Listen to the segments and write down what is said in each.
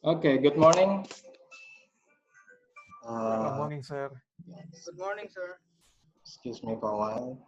Okay, good morning. Good morning, sir. Yes, Good morning, sir. excuse me for a while.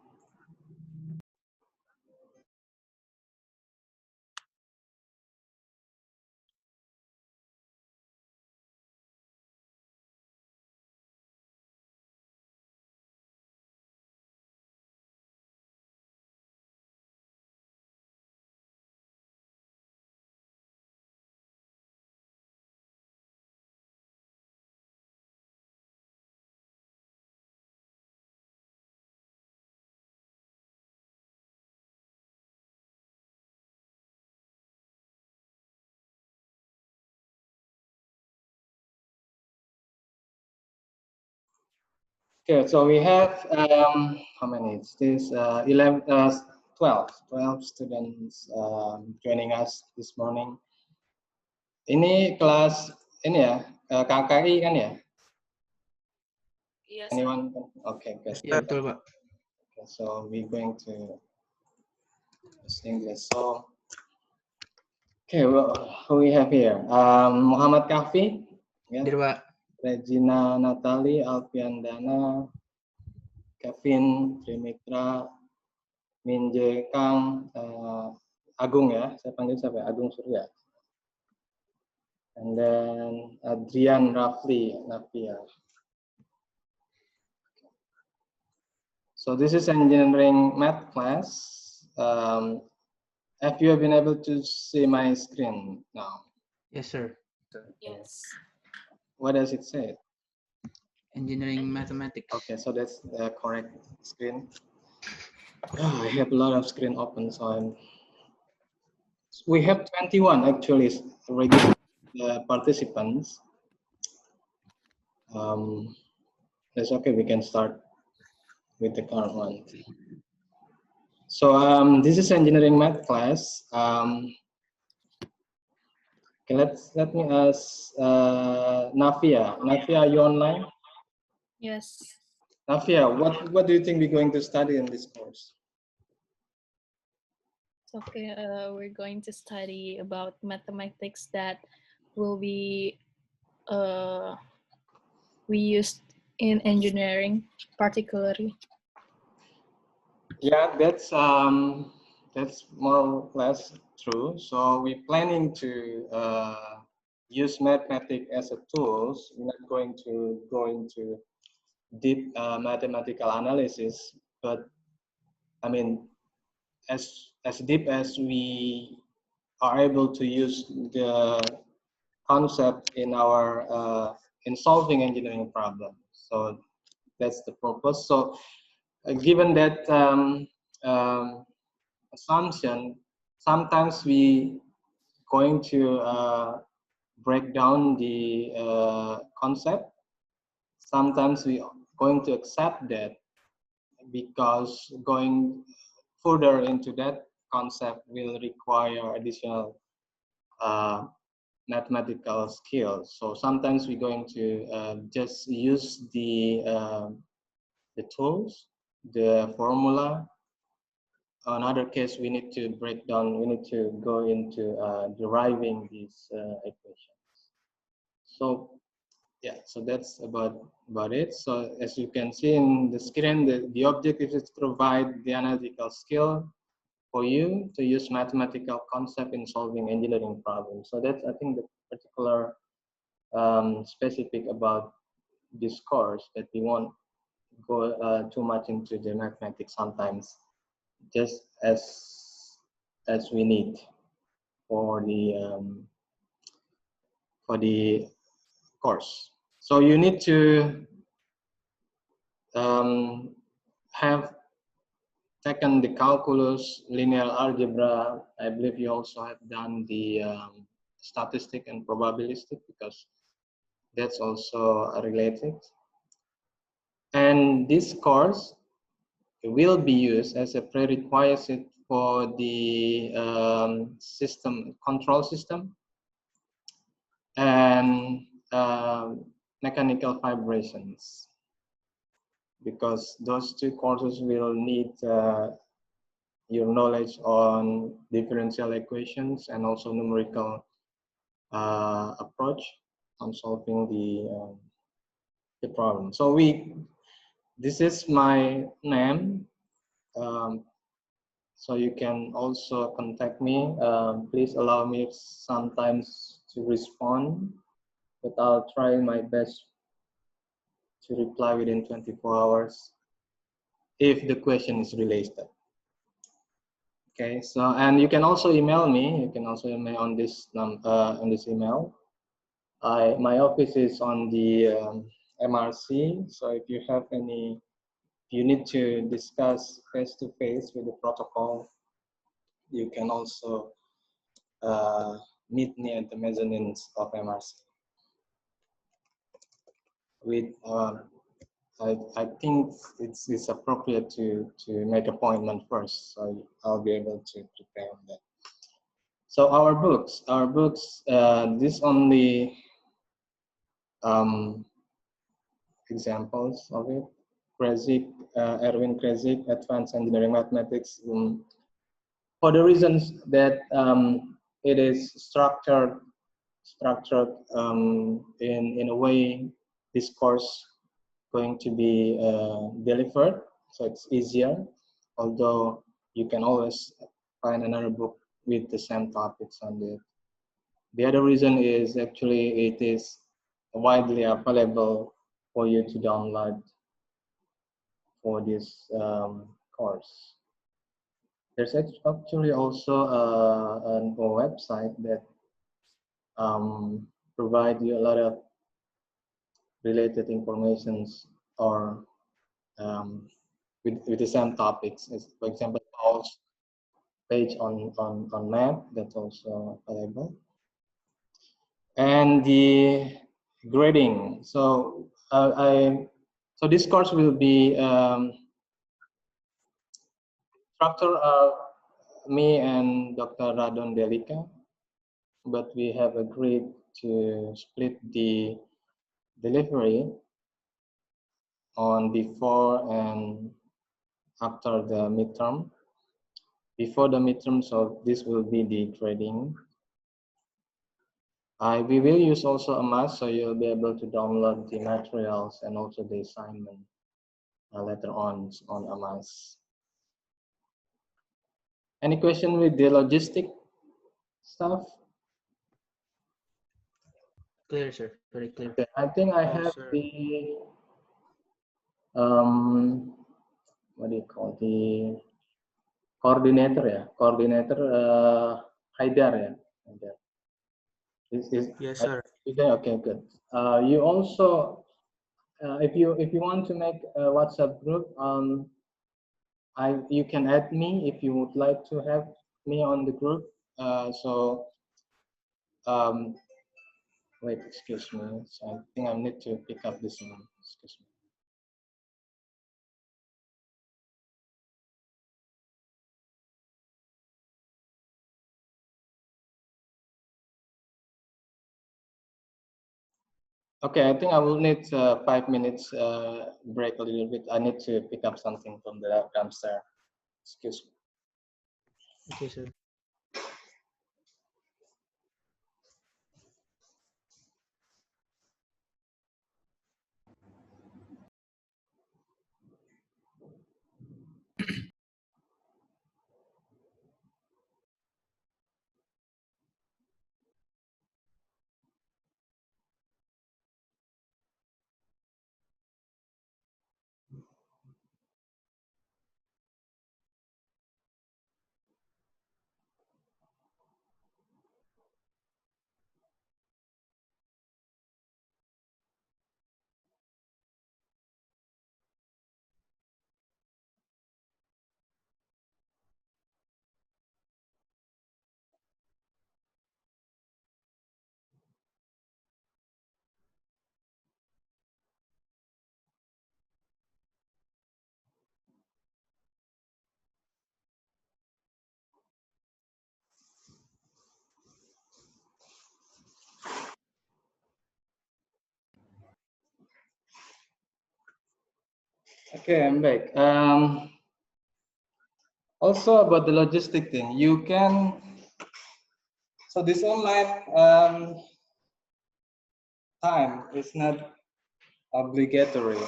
Okay, so we have how many? It's this 11, 12 students joining us this morning. Ini kelas ini ya KKI kan ya? Yes, Anyone? Okay, good. Ya, betul, Pak. Okay, so we're going to use English. So, okay, well, who we have here? Muhammad Kafi, yeah. Hadir, Pak. Regina Natali, Alfian Dana, Kevin Trimitra, Minje Kang, Agung ya, saya panggil siapa ya? Agung Surya. And then Adrian Rafli, Navia. So this is engineering math class. Have you been able to see my screen now? Yes, sir. yes. What does it say? Engineering mathematics. Okay, so that's the correct screen. Oh, I have a lot of screen open, so we have 21 actually registered participants. That's okay, we can start with the current one. So this is engineering math class. Okay, let me ask Navia. Navia, are you online? Yes. Navia, what do you think we're going to study in this course? Okay, we're going to study about mathematics that will be we used in engineering, particularly. Yeah, that's more or less true. So we're planning to use mathematics as a tool. We're not going to go into deep mathematical analysis, but I mean, as deep as we are able to use the concept in our in solving engineering problems. So that's the purpose. So given that assumption, sometimes we going to break down the concept. Sometimes we going to accept that because going further into that concept will require additional mathematical skills. So sometimes we're going to just use the tools, the formula. Another case, we need to break down. We need to go into deriving these equations. So yeah, so that's about it. So as you can see in the screen, the objective is to provide the analytical skill for you to use mathematical concept in solving engineering problems. So that's, I think, the particular specific about this course, that we won't go too much into the mathematics sometimes, just as we need for the course. So you need to have taken the calculus, linear algebra. I believe you also have done the statistic and probabilistic, because that's also related. And this course will be used as a prerequisite for the system control system and mechanical vibrations, because those two courses will need your knowledge on differential equations and also numerical approach on solving the problem. So this is my name. So you can also contact me. Please allow me sometimes to respond, but I'll try my best to reply within 24 hours if the question is related. Okay, so and you can also email me. You can also email on this email. My office is on the MRC. So if you have any, you need to discuss face to face with the protocol, you can also meet me at the mezzanines of MRC. With I think it's appropriate to make appointment first, so I'll be able to prepare on that. So our books, this only examples of it. Erwin Krzik, Advanced Engineering Mathematics. For the reasons that it is structured in a way this course going to be delivered, so it's easier. Although you can always find another book with the same topics on it. The other reason is actually it is widely available for you to download for this course. There's actually also a website that provide you a lot of related informations or with the same topics. For example, Paul's page on math, that's also available. And the grading. So so this course will be structured me and Dr. Radon Delika, but we have agreed to split the delivery on before and after the midterm. Before the midterm, so this will be the grading. We will use also a mass, so you'll be able to download the materials and also the assignment later on a mass. Any question with the logistic stuff? Clear, sir. Very clear. Okay, I think I have the what do you call the coordinator? Haidar, yeah. Haidar. Yes, sir. Okay, good. You also, if you want to make a WhatsApp group, you can add me if you would like to have me on the group. Wait, excuse me. So I think I need to pick up this one. Excuse me. Okay, I think I will need 5 minutes break a little bit. I need to pick up something from the downstairs. Excuse me. Okay, sir. Okay, I'm back. Also about the logistic thing, you can So this online time is not obligatory.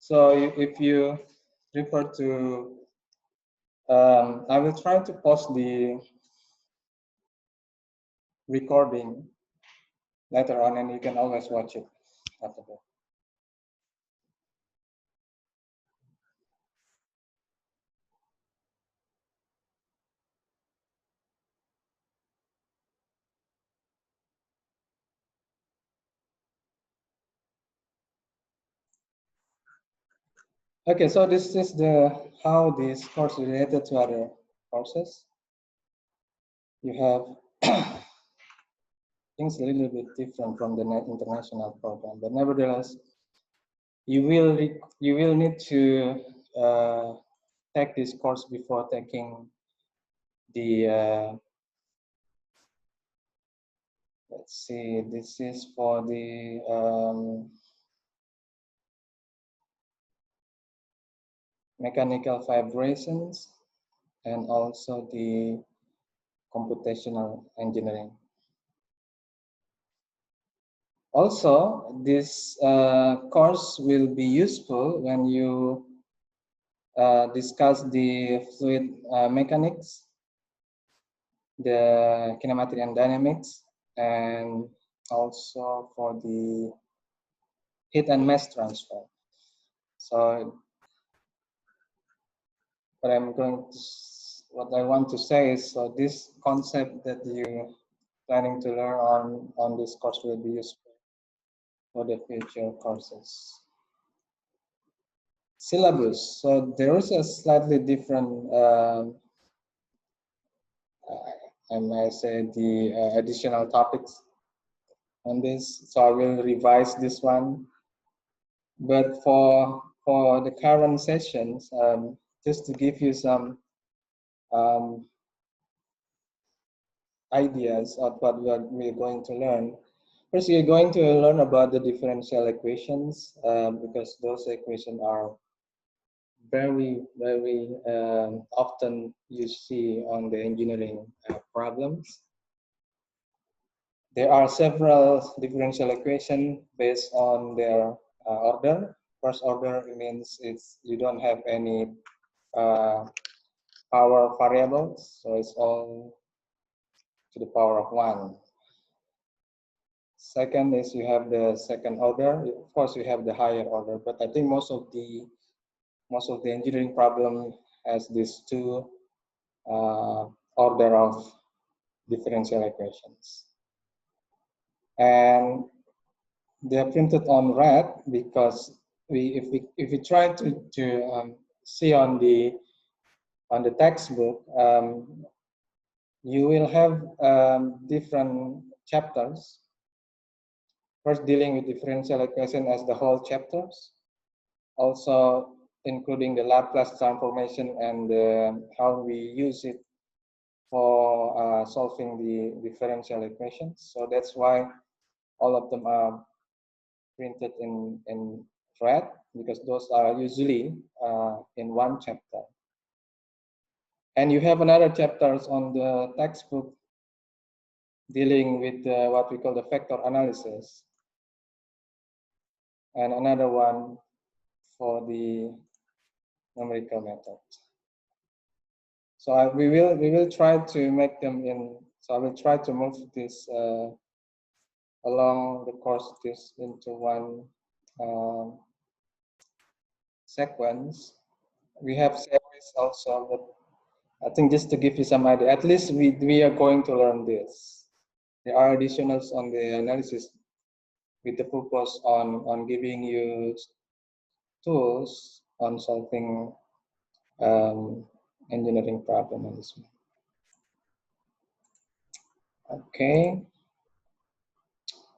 So if you refer to, I will try to post the recording later on, and you can always watch it after that. Okay, so this is how this course is related to other courses. You have things a little bit different from the international program, but nevertheless, you will need to take this course before taking the let's see, this is for the mechanical vibrations and also the computational engineering. Also, this course will be useful when you discuss the fluid mechanics, the kinematic and dynamics, and also for the heat and mass transfer. So what I want to say is, so this concept that you planning to learn on this course will be useful for the future courses. Syllabus. So there is a slightly different, I might say, the additional topics on this. So I will revise this one. But for the current sessions, just to give you some ideas of what we're going to learn. First, you're going to learn about the differential equations because those equations are very, very often you see on the engineering problems. There are several differential equations based on their order. First order means you don't have any power variables, so it's all to the power of 1. Second is you have the second order. Of course, you have the higher order, but I think most of the engineering problem has these two order of differential equations, and they are printed on red because if we try to see on the textbook, you will have different chapters. First, dealing with differential equation as the whole chapters, also including the Laplace transformation and how we use it for solving the differential equations. So that's why all of them are printed in red, because those are usually in one chapter. And you have another chapters on the textbook dealing with what we call the vector analysis, and another one for the numerical method. So we will try to make them in. So I will try to move this along the course this into one sequence. We have series also, but I think just to give you some idea, at least we are going to learn this. There are additionals on the analysis with the purpose on giving you tools on solving engineering problem on this one. Okay.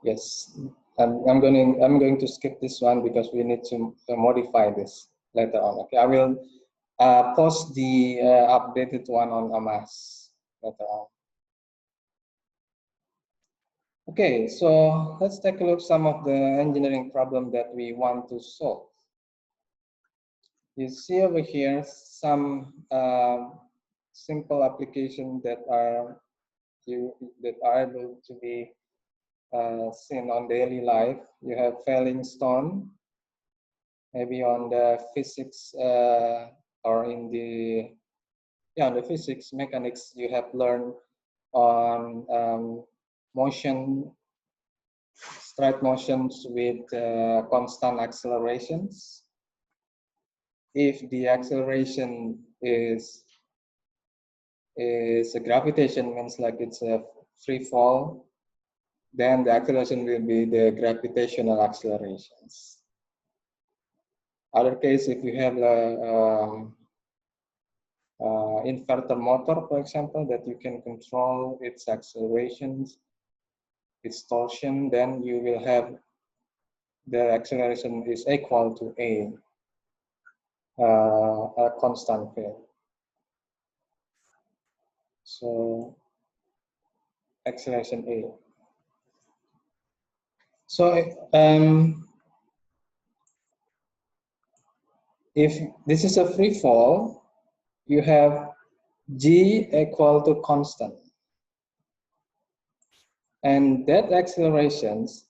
Yes, I'm going to skip this one because we need to modify this later on. Okay, I will post the updated one on AMAS later on. Okay, so let's take a look some of the engineering problem that we want to solve. You see over here some simple applications that are that are able to be seen on daily life. You have falling stone, maybe on the physics or in the the physics mechanics you have learned on motion, straight motions with constant accelerations. If the acceleration is a gravitation, means like it's a free fall, then the acceleration will be the gravitational accelerations. Other case, if you have a inverter motor, for example, that you can control its accelerations, its torsion, then you will have the acceleration is equal to a constant field. So acceleration A. So if this is a free fall, you have G equal to constant. And that accelerations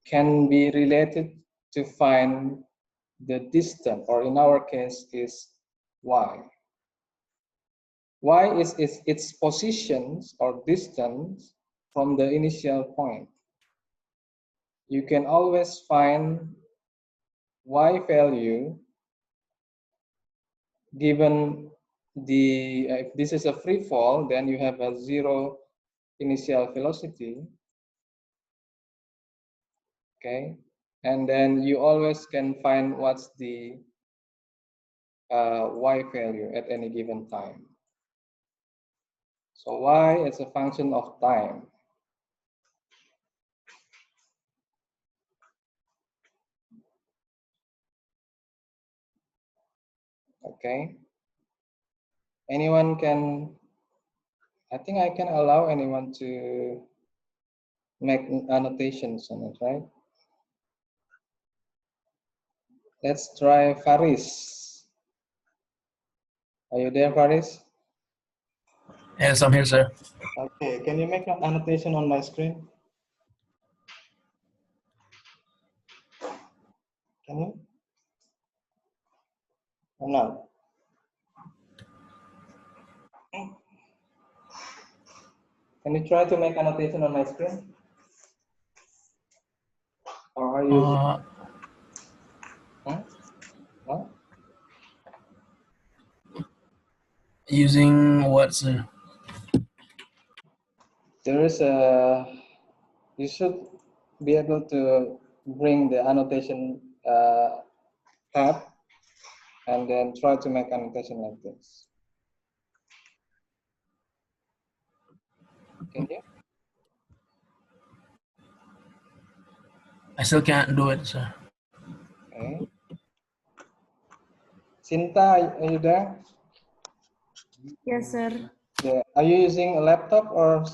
can be related to find the distance, or in our case is Y. Y is its positions or distance from the initial point. You can always find Y value given the, if this is a free fall, then you have a zero initial velocity, okay? And then you always can find what's the Y value at any given time. So Y is a function of time. Okay. Anyone can, I think I can allow anyone to make annotations on it, right? Let's try Faris. Are you there, Faris? Yes, I'm here, sir. Okay, can you make an annotation on my screen? Can you? Or not? Can you try to make annotation on my screen? Or are you? Huh? Using what, sir? There is a, you should be able to bring the annotation tab and then try to make annotation like this. Can you? I still can't do it, sir. Okay. Sinta, are you there? Yes, sir. Yeah. Are you using a laptop or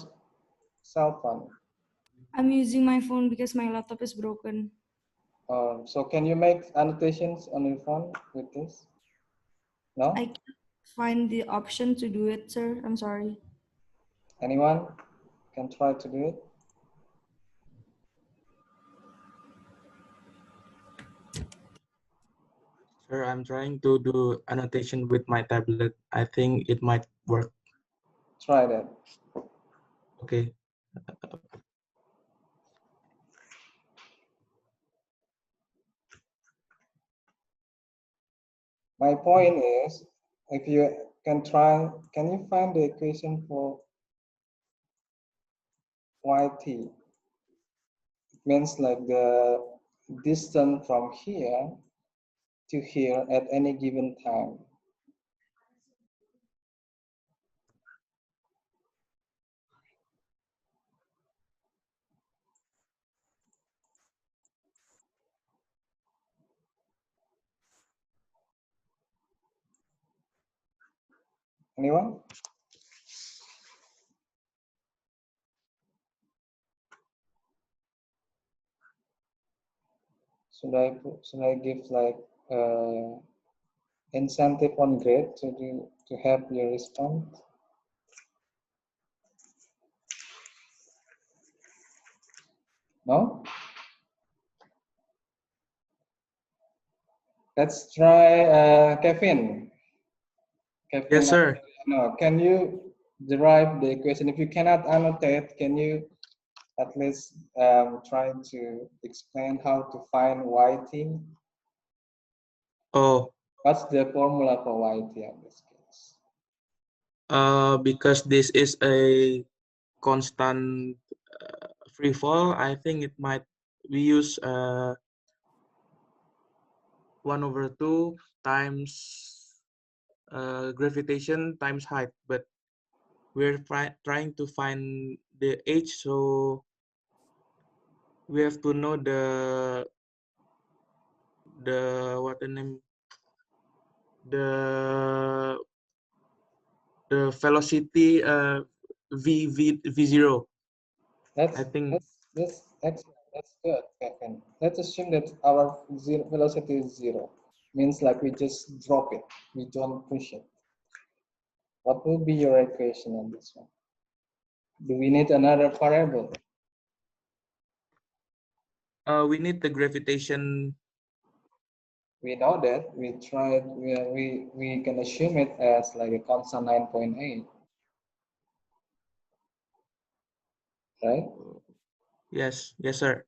cell phone? I'm using my phone because my laptop is broken. So can you make annotations on your phone with this? No? I can't find the option to do it, sir. I'm sorry. Anyone can try to do it? Sir, I'm trying to do annotation with my tablet. I think it might work. Try that. Okay. My point is, if you can try, can you find the equation for yt? It means like the distance from here to here at any given time. Anyone? Should I give like incentive on grade to help you respond? No? Let's try Kevin. Kevin, Yes, sir. no, can you derive the equation? If you cannot annotate, can you at least try to explain how to find YT? Oh, What's the formula for YT in this case? because this is a constant free fall, I think it might we use 1/2 times gravitation times height, but we're trying to find the h, so we have to know the what the name the velocity v0. That's I think that's excellent. That's good, Kevin. Let's assume that our velocity is 0. Means like we just drop it. We don't push it. What will be your equation on this one? Do we need another variable? we need the gravitation. We know that. We tried. We can assume it as like a constant 9.8, right? Yes, sir.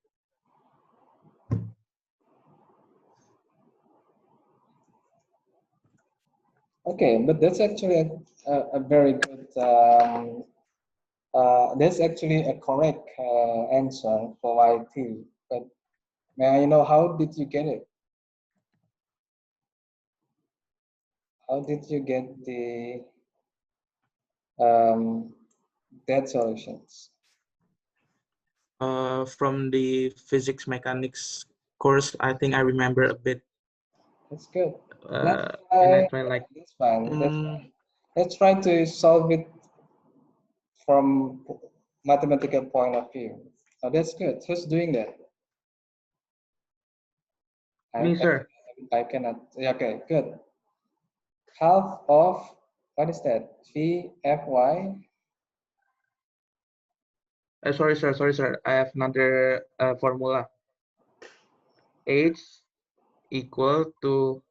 Okay, but that's actually a very good. That's actually a correct answer for YT. But may I know how did you get it? How did you get the that solutions? From the physics mechanics course, I think I remember a bit. That's good. And I try like That's fine. That's fine. Let's try to solve it from mathematical point of view. Oh, that's good. Who's doing that? me, sir. I cannot. Okay, good. Half of, what is that? VFY. Sorry, sir. I have another formula. H equal to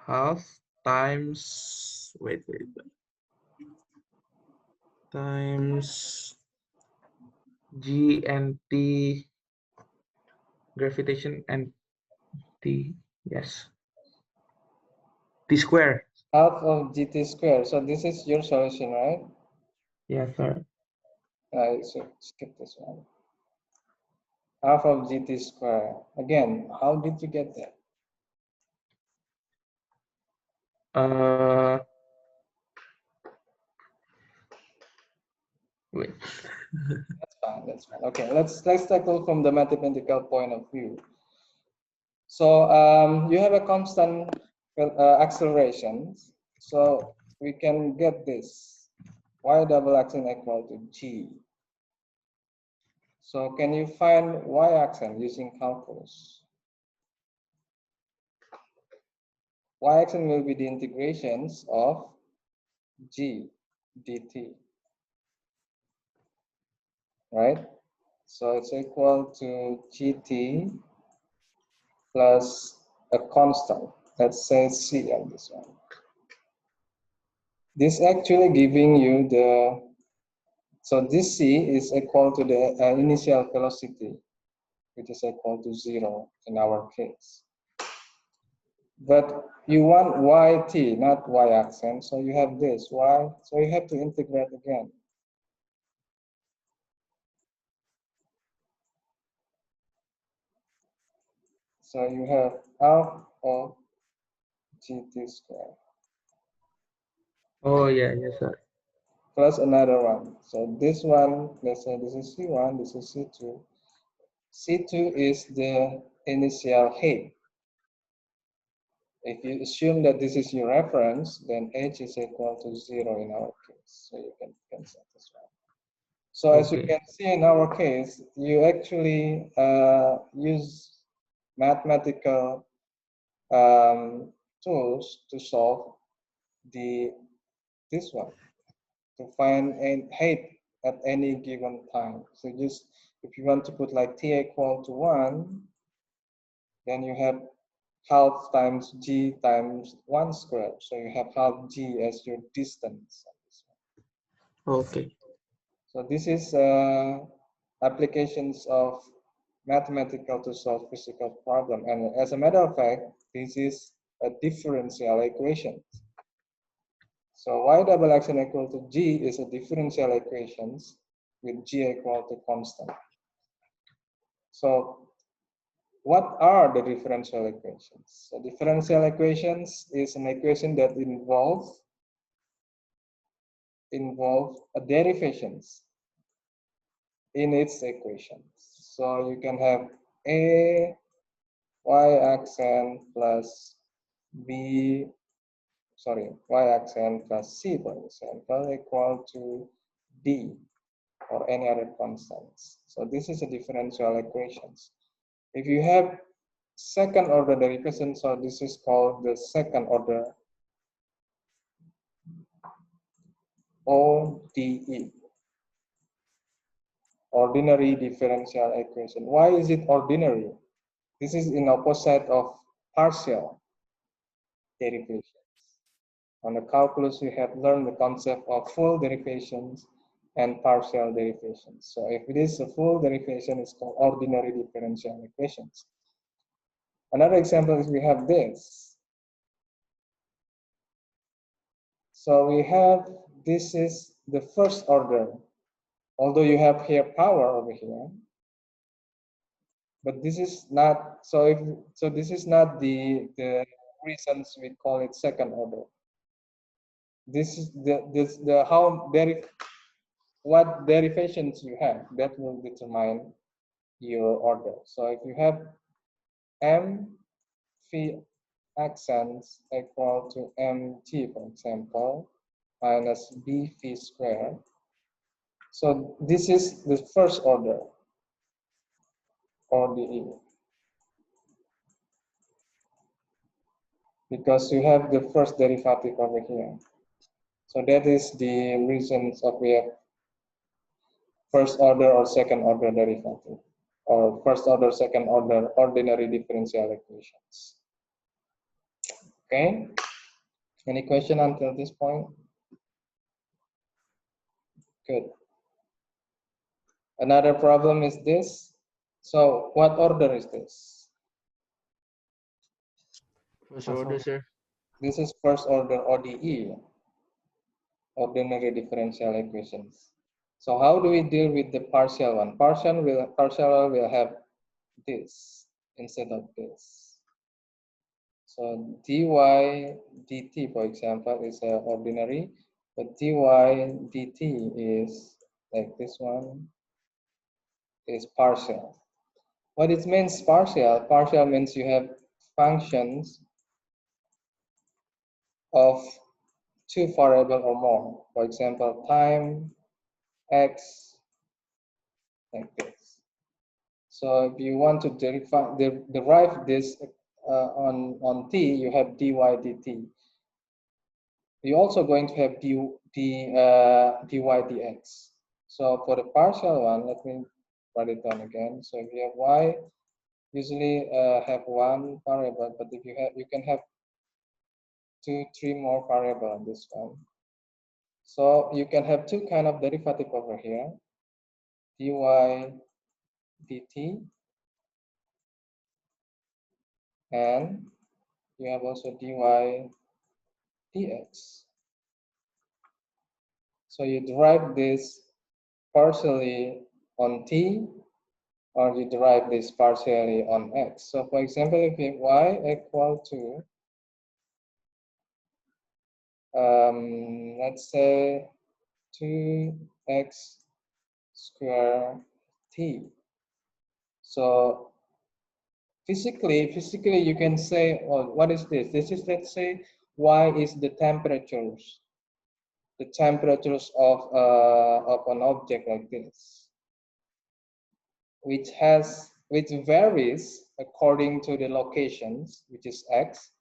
half times times G and T gravitation and T, yes, T square. Half of GT squared. So this is your solution, right? Yes, sir. I should skip this one. Half of GT squared. Again, how did you get that? Wait. That's fine. That's fine. Okay, let's tackle from the mathematical point of view. So you have a constant acceleration. So we can get this y double axis equal to g. So can you find y axis using calculus? Y axis will be the integrations of g dt, right? So it's equal to gt plus a constant. Let's say c on this one. This actually giving you the, so this c is equal to the initial velocity, which is equal to 0 in our case. But you want yt, not y-axis, so you have this y, so you have to integrate again. So you have half of gt squared. Oh yeah, yes, sir. Plus another one. So this one, let's say this is C1, this is C2. C2 is the initial height. If you assume that this is your reference, then h is equal to 0 in our case. So you can satisfy. So as you can see in our case, you actually use mathematical tools to solve this one, to find a height at any given time. So if you want to put like t equal to 1, then you have half times g times 1 squared. So you have half g as your distance. Okay. So this is applications of mathematical to solve physical problem. And as a matter of fact, this is a differential equation. So y double action equal to g is a differential equations with g equal to constant. So what are the differential equations? So differential equations is an equation that involves a derivations in its equations. So you can have a y accent plus b, sorry, y accent plus c, for example, equal to d or any other constants. So this is a differential equations. If you have second order derivation, so this is called the second order ODE, ordinary differential equation. Why is it ordinary? This is in opposite of partial derivations. On the calculus, we have learned the concept of full derivations and partial derivations. So if it is a full derivation, it's called ordinary differential equations. Another example is we have this. So we have, this is the first order, although you have here power over here, but this is not, so this is not the reasons we call it second order. This is what derivations you have that will determine your order. So if you have m phi accents equal to mt, for example, minus b phi squared. So this is the first order, ODE, because you have the first derivative over here. So that is the reasons of we have first order or second order derivative, or first order, second order ordinary differential equations. Okay, any question until this point? Good. Another problem is this. So what order is this? First order, sir. This is first order ODE, ordinary differential equations. So how do we deal with the partial one? Partial will have this instead of this. So dy dt, for example, is ordinary, but dy dt is like this one, is partial. What it means partial? Partial means you have functions of two variable or more. For example, time, x, like this. So if you want to derive this on t, you have dy dt. You're also going to have dy dx. So for the partial one, let me write it down again. So if you have y, usually have one variable, but if you can have 2, 3 more variable on this one. So you can have two kind of derivative over here, dy dt, and you have also dy dx. So you derive this partially on t, or you derive this partially on x. So for example, if you have y equal to, let's say 2x square t. So physically you can say, well, what is this? This is, let's say, y is the temperatures of an object like this, which varies according to the locations, which is x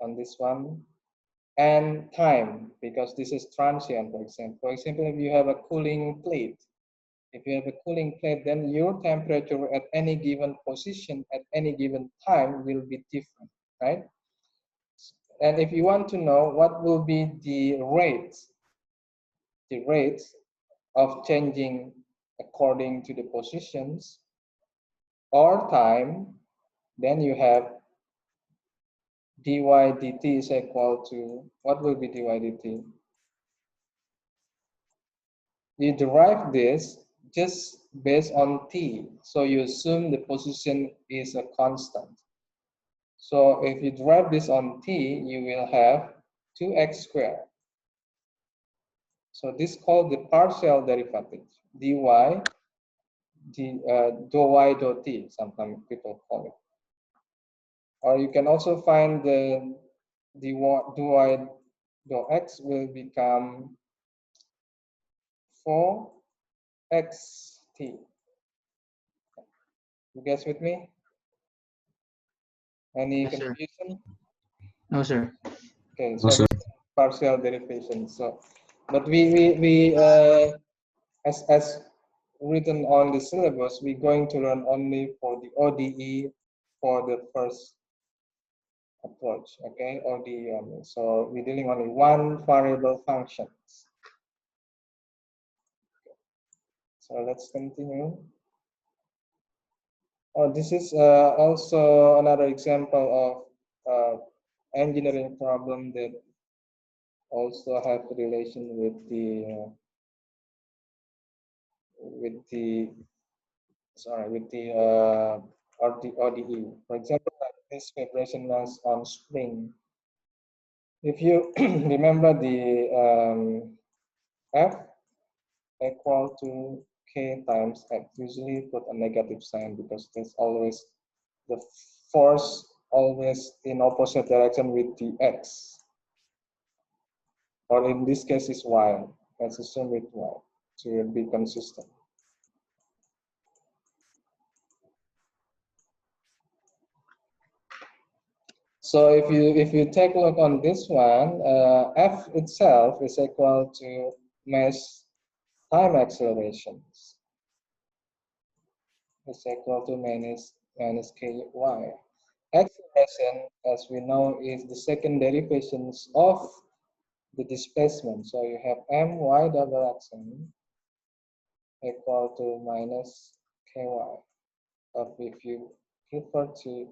on this one, and time, because this is transient. For example, if you have a cooling plate, If you have a cooling plate, then your temperature at any given position at any given time will be different, right? And if you want to know what will be the rate of changing according to the positions or time, then you have dy dt is equal to, what will be dy dt? You derive this just based on t. So you assume the position is a constant. So if you derive this on t, you will have 2x squared. So this is called the partial derivative, dy dou y dou t, sometimes people call it. Or you can also find the dy dou x will become 4xt. You guys with me? Any Yes, sir. confusion? No, sir. Okay, No, so sir. this is partial derivation. So, but as written on the syllabus, we're going to learn only for the ODE for the first approach. Okay, ODE only. So we're dealing only one variable functions. So let's continue. Oh, this is also another example of engineering problem that also have relation with the ODE. For example, like this vibration was on spring. If you remember the F equal to K times F, usually put a negative sign because there's always the force always in opposite direction with the X. Or in this case is Y. Let's assume with Y to be consistent. So if you take a look on this one, F itself is equal to mass time accelerations. Is equal to minus ky. Acceleration, as we know, is the second derivations of the displacement. So you have my double action equal to minus ky. But if you prefer to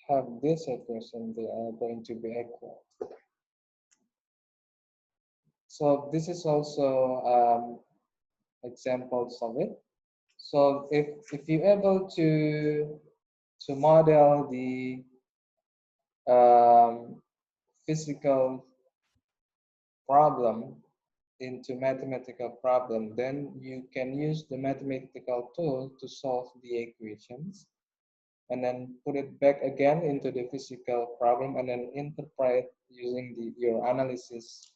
have this equation, they are going to be equal. So this is also examples of it. So if you're able to model the physical problem into mathematical problem, then you can use the mathematical tool to solve the equations and then put it back again into the physical problem and then interpret using your analysis,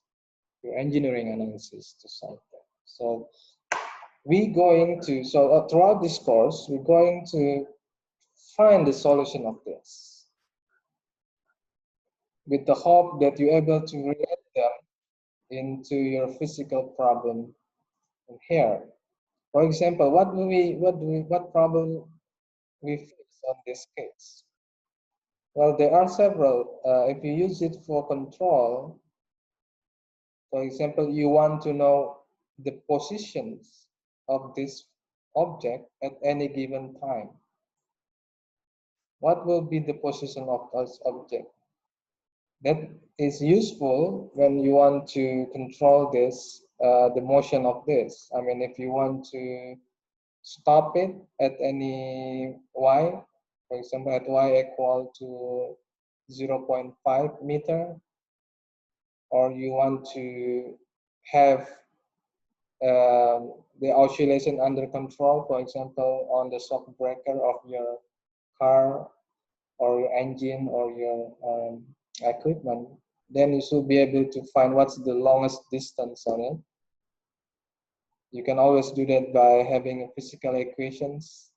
your engineering analysis to solve that. So throughout this course, we're going to find the solution of this with the hope that you're able to relate them into your physical problem in here. For example, what problem we face on this case? Well, there are several. If you use it for control, for example, you want to know the positions of this object at any given time. What will be the position of this object? That is useful when you want to control this, the motion of this. I mean, if you want to stop it at any y, for example, at y equal to 0.5 meter, or you want to have the oscillation under control, for example, on the shock breaker of your car or your engine or your equipment, then you should be able to find what's the longest distance on it. You can always do that by having physical equations,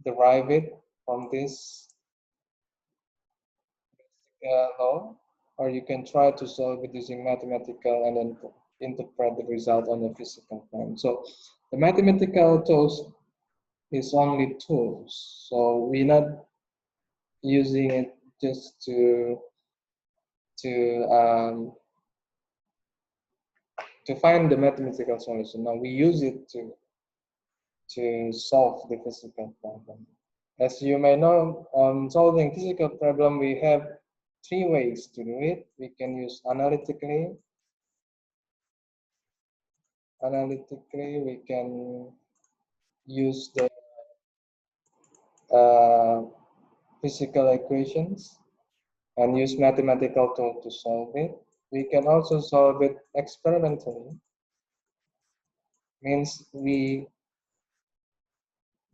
derive it from this law, or you can try to solve it using mathematical and then interpret the result on the physical plane. So the mathematical tools is only tools, so we're not using it just to find the mathematical solution. Now we use it to solve the physical problem. As you may know, on solving physical problem, we have three ways to do it. We can use analytically. Analytically, we can use the physical equations and use mathematical tool to solve it. We can also solve it experimentally. Means we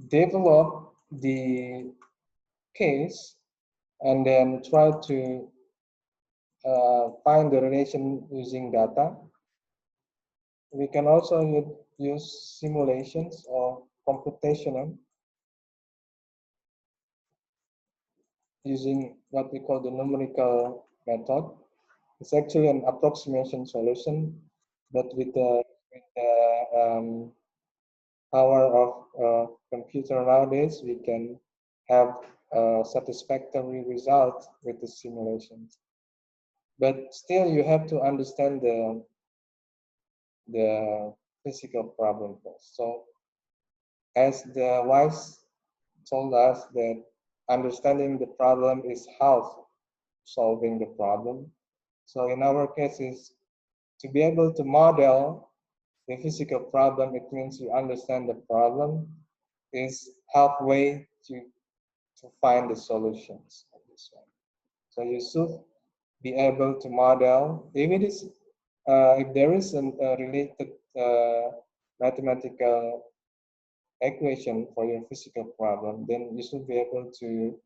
develop the case and then try to find the relation using data. We can also use simulations or computational using what we call the numerical method. It's actually an approximation solution, but with the power of computer nowadays, we can have a satisfactory result with the simulations. But still, you have to understand the physical problem first. So, as the wise told us that understanding the problem is half solving the problem. So in our case is to be able to model the physical problem, it means you understand the problem is halfway to find the solutions of this one. So you should be able to model if it is if there is a related mathematical equation for your physical problem, then you should be able to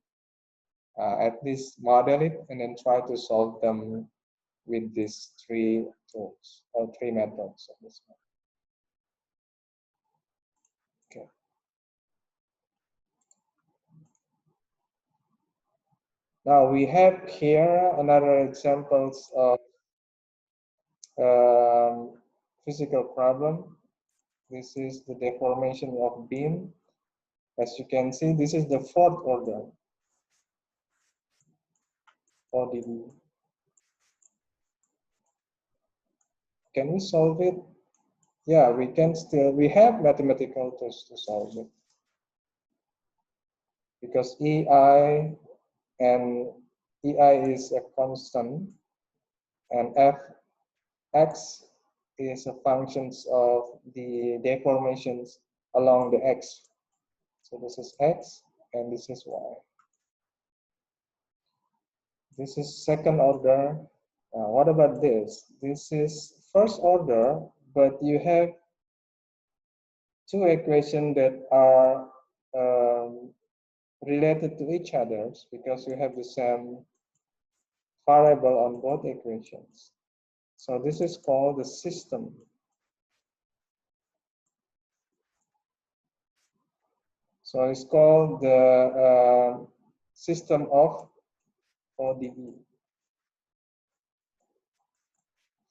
at least model it and then try to solve them with these three tools or three methods of this one. Okay. Now we have here another examples of physical problem. This is the deformation of beam. As you can see, this is the fourth order, ODE. Can we solve it? Yeah, we can still, we have mathematical tools to solve it. Because EI and EI is a constant and Fx is a functions of the deformations along the X. So this is X and this is Y. This is second order. What about this? This is first order, but you have two equations that are related to each other because you have the same variable on both equations. So this is called the system. So it's called the system of ODE.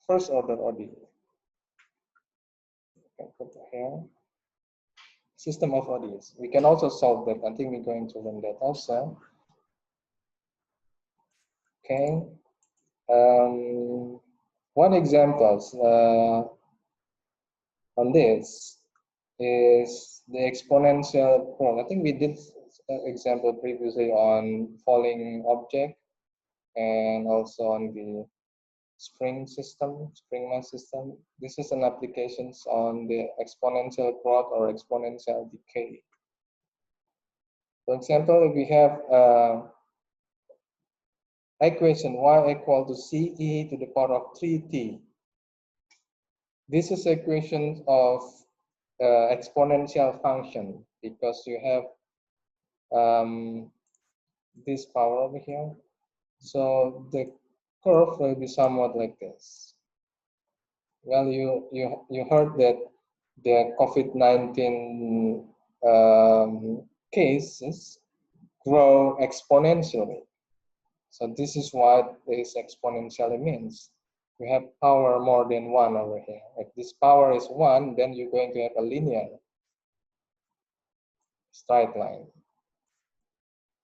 First order ODE. Can put it here. System of ODEs. We can also solve that. I think we're going to learn that also. Okay. One example on this is the exponential growth. I think we did an example previously on falling object and also on the spring mass system. This is an applications on the exponential growth or exponential decay. For example, if we have equation y equal to ce to the power of 3t. This is equation of exponential function because you have this power over here. So the curve will be somewhat like this. Well, you heard that the COVID-19 cases grow exponentially. So this is what this exponentially means. you have power more than 1 over here. If this power is 1, then you're going to have a linear straight line.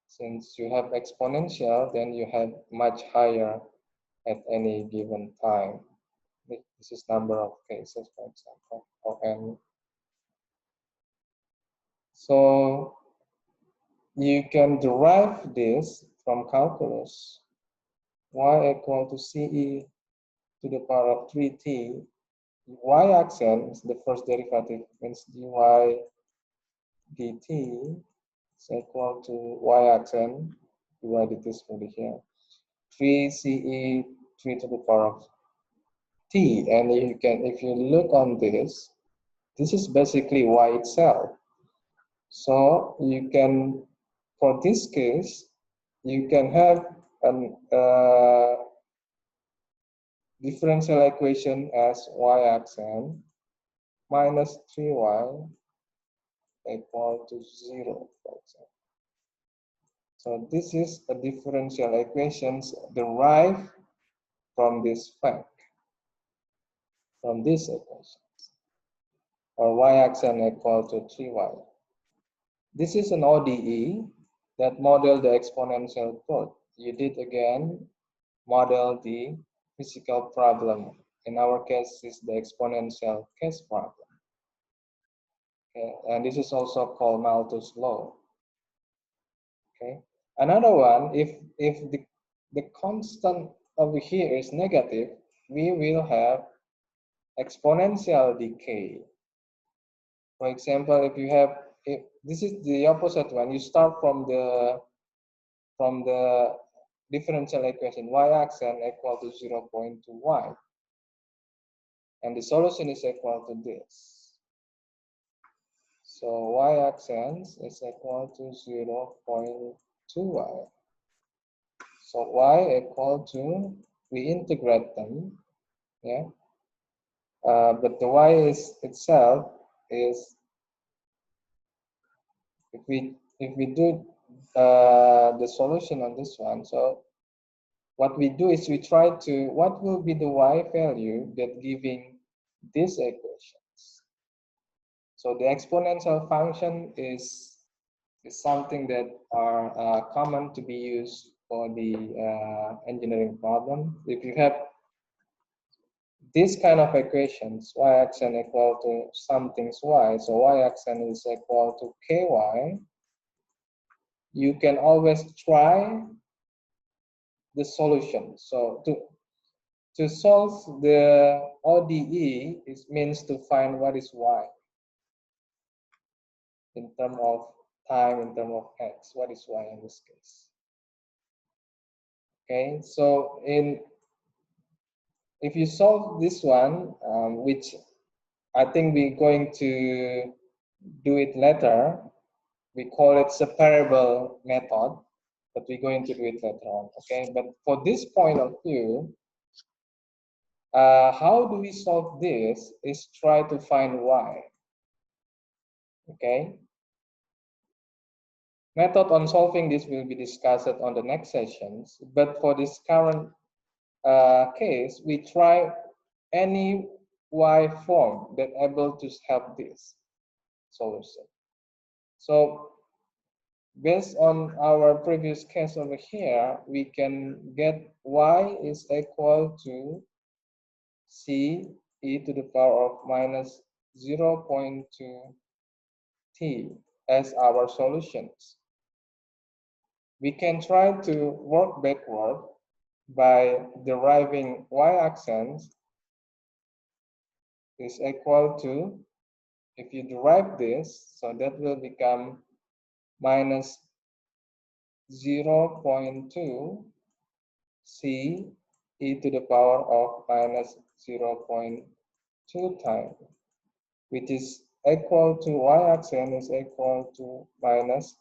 Since you have exponential, then you have much higher at any given time. This is number of cases, for example, or n. So you can derive this from calculus. Y equal to CE to the power of 3t. Y-axis, the first derivative, means dy dt is equal to y-axis divided this over here. 3 CE 3 to the power of t, and you can, if you look on this is basically y itself. So you can, for this case, you can have an differential equation as y-axis minus 3y equal to 0, for example. So this is a differential equations derived from this fact, from this equations, or y-axis equal to 3y. This is an ODE that model the exponential growth. You did again model the physical problem. In our case, is the exponential case problem. Okay, and this is also called Malthus law. Okay, another one, if the constant over here is negative, we will have exponential decay. For example, if you have, if this is the opposite one, you start from the differential equation y-axis equal to 0.2y, and the solution is equal to this. So y-axis is equal to 0.2y. So y equal to, we integrate them, yeah. But the y is itself is, if we do the solution on this one, so what we do is we try to, what will be the y value that giving these equations. So the exponential function is something that are common to be used for the engineering problem. If you have this kind of equations, y-axis equal to something's y, so y-axis is equal to ky, you can always try the solution. So to solve the ODE, it means to find what is y in terms of time, in terms of x, what is y in this case. Okay, so if you solve this one, which I think we're going to do it later, we call it separable method, but we're going to do it later on. Okay, but for this point of view, how do we solve this is try to find y. Okay, method on solving this will be discussed on the next sessions, but for this current case, we try any y form that able to have this solution. So based on our previous case over here, we can get y is equal to c e to the power of minus 0.2 t as our solutions. We can try to work backward by deriving y-axis is equal to, if you derive this, so that will become minus 0.2 c e to the power of minus 0.2 times, which is equal to y-axis is equal to minus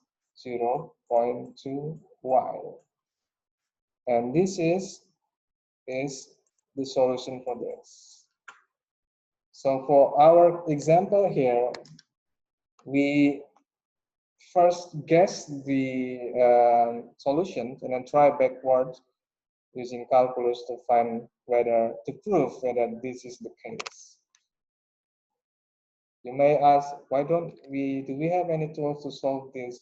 0.2 y. And this is the solution for this. So for our example here, we first guess the solutions and then try backwards using calculus to find whether, to prove whether this is the case. You may ask, why don't we, do we have any tools to solve this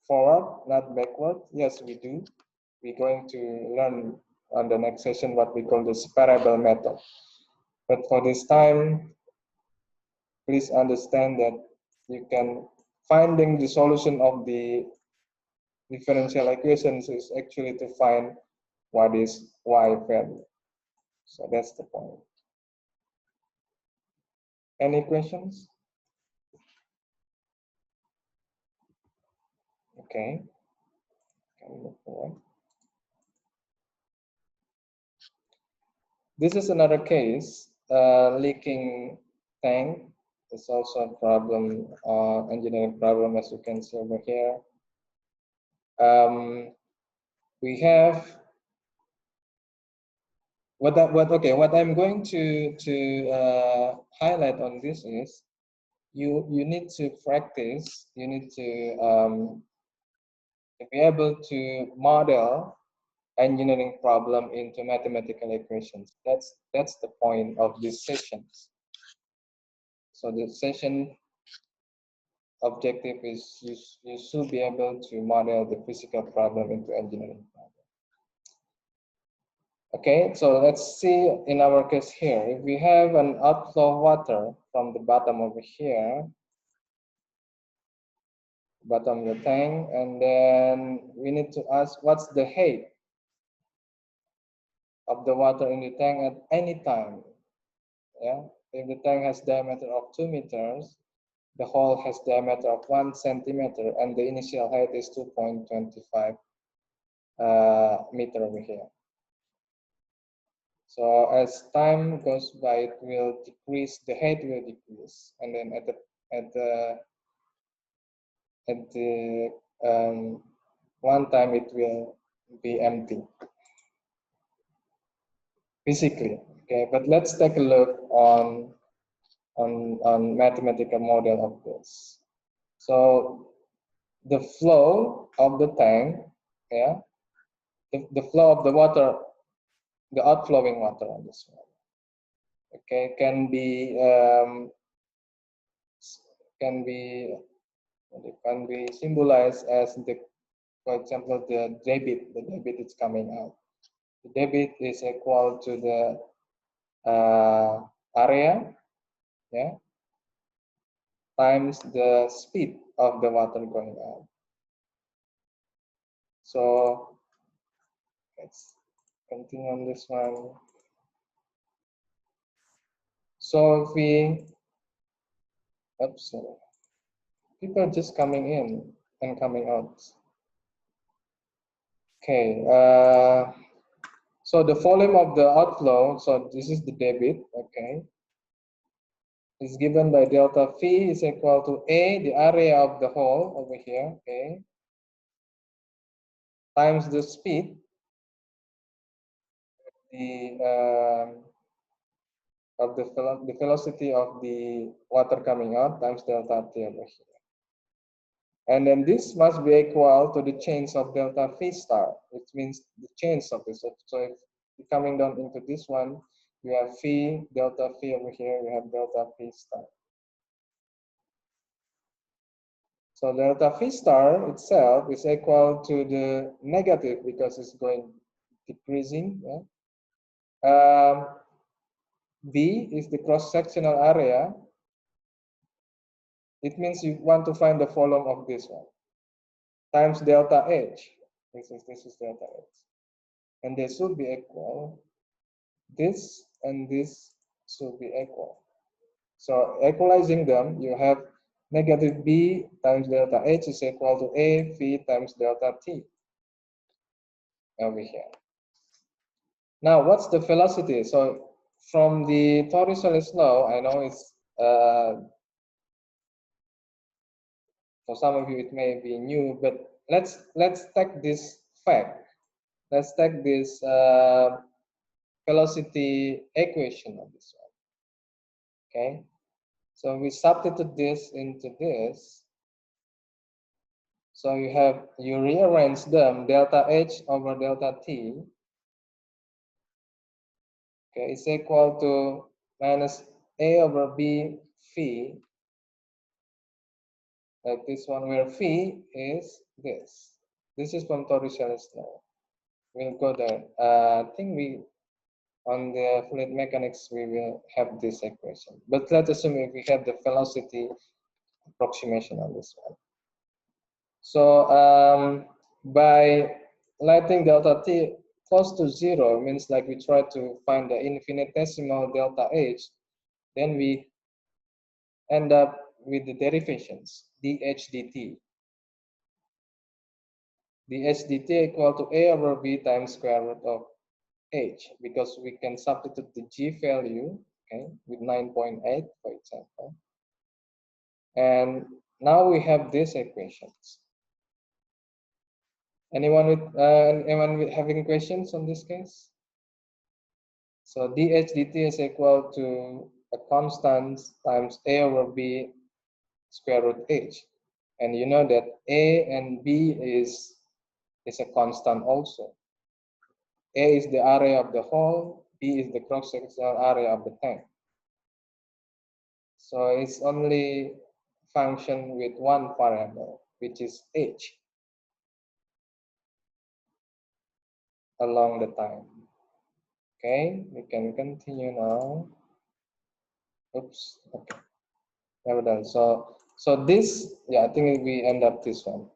forward, not backward? Yes, we do. We're going to learn on the next session what we call the separable method. But for this time, please understand that you can, finding the solution of the differential equations is actually to find what is y value. So that's the point. Any questions? Okay. Can we move forward? This is another case, leaking tank. It's also a problem, engineering problem, as you can see over here. We have what I'm going to highlight on this is you need to practice. You need to be able to model engineering problem into mathematical equations. That's the point of these sessions. So the session objective is you should be able to model the physical problem into engineering problem. Okay, so let's see in our case here, if we have an outflow water from the bottom over here, bottom of the tank, and then we need to ask what's the height of the water in the tank at any time. Yeah, if the tank has diameter of 2 meters, the hole has diameter of 1 centimeter, and the initial height is 2.25 meter over here. So as time goes by, it will decrease. The height will decrease, and then at the one time it will be empty physically. Okay, but let's take a look on mathematical model of this. So the flow of the tank, yeah, the flow of the water, the outflowing water on this one, okay, can be symbolized as the, for example, the debit. The debit is coming out. The debit is equal to the area, yeah, times the speed of the water going out. So let's continue on this one. So if we, oops, sorry. People are just coming in and coming out. Okay, so the volume of the outflow, so this is the debit, okay, is given by delta phi is equal to A, the area of the hole over here, okay, times the speed, of the velocity of the water coming out times delta T over here. And then this must be equal to the change of delta phi star, which means the change of this. So if you're coming down into this one, you have phi, delta phi over here, we have delta phi star. So delta phi star itself is equal to the negative because it's going decreasing. Yeah? B is the cross-sectional area. It means you want to find the volume of this one times delta H. This is delta H. And they should be equal. This and this should be equal. So equalizing them, you have negative B times delta H is equal to A phi times delta T over here. Now, what's the velocity? So from the Torricelli's law, I know it's for some of you it may be new, but let's take this fact. Let's take this velocity equation of this one. Okay, so we substitute this into this. So you rearrange them, delta H over delta T, okay, is equal to minus A over B phi, like this one, where phi is this. This is from Torricelli's law. We'll go there. I think on the fluid mechanics, we will have this equation. But let's assume if we have the velocity approximation on this one. So by letting delta t close to 0, means like we try to find the infinitesimal delta H, then we end up with the derivations, dH dt. dH dt equal to A over B times square root of H, because we can substitute the G value, okay, with 9.8, for example. And now we have these equations. Anyone having questions on this case? So dH dt is equal to a constant times A over B square root H. And you know that A and B is a constant also. A is the area of the hole, B is the cross-sectional area of the tank. So it's only function with one variable, which is H, along the time. Okay, we can continue now. Oops, okay. Never done. So this, yeah, I think we end up this one.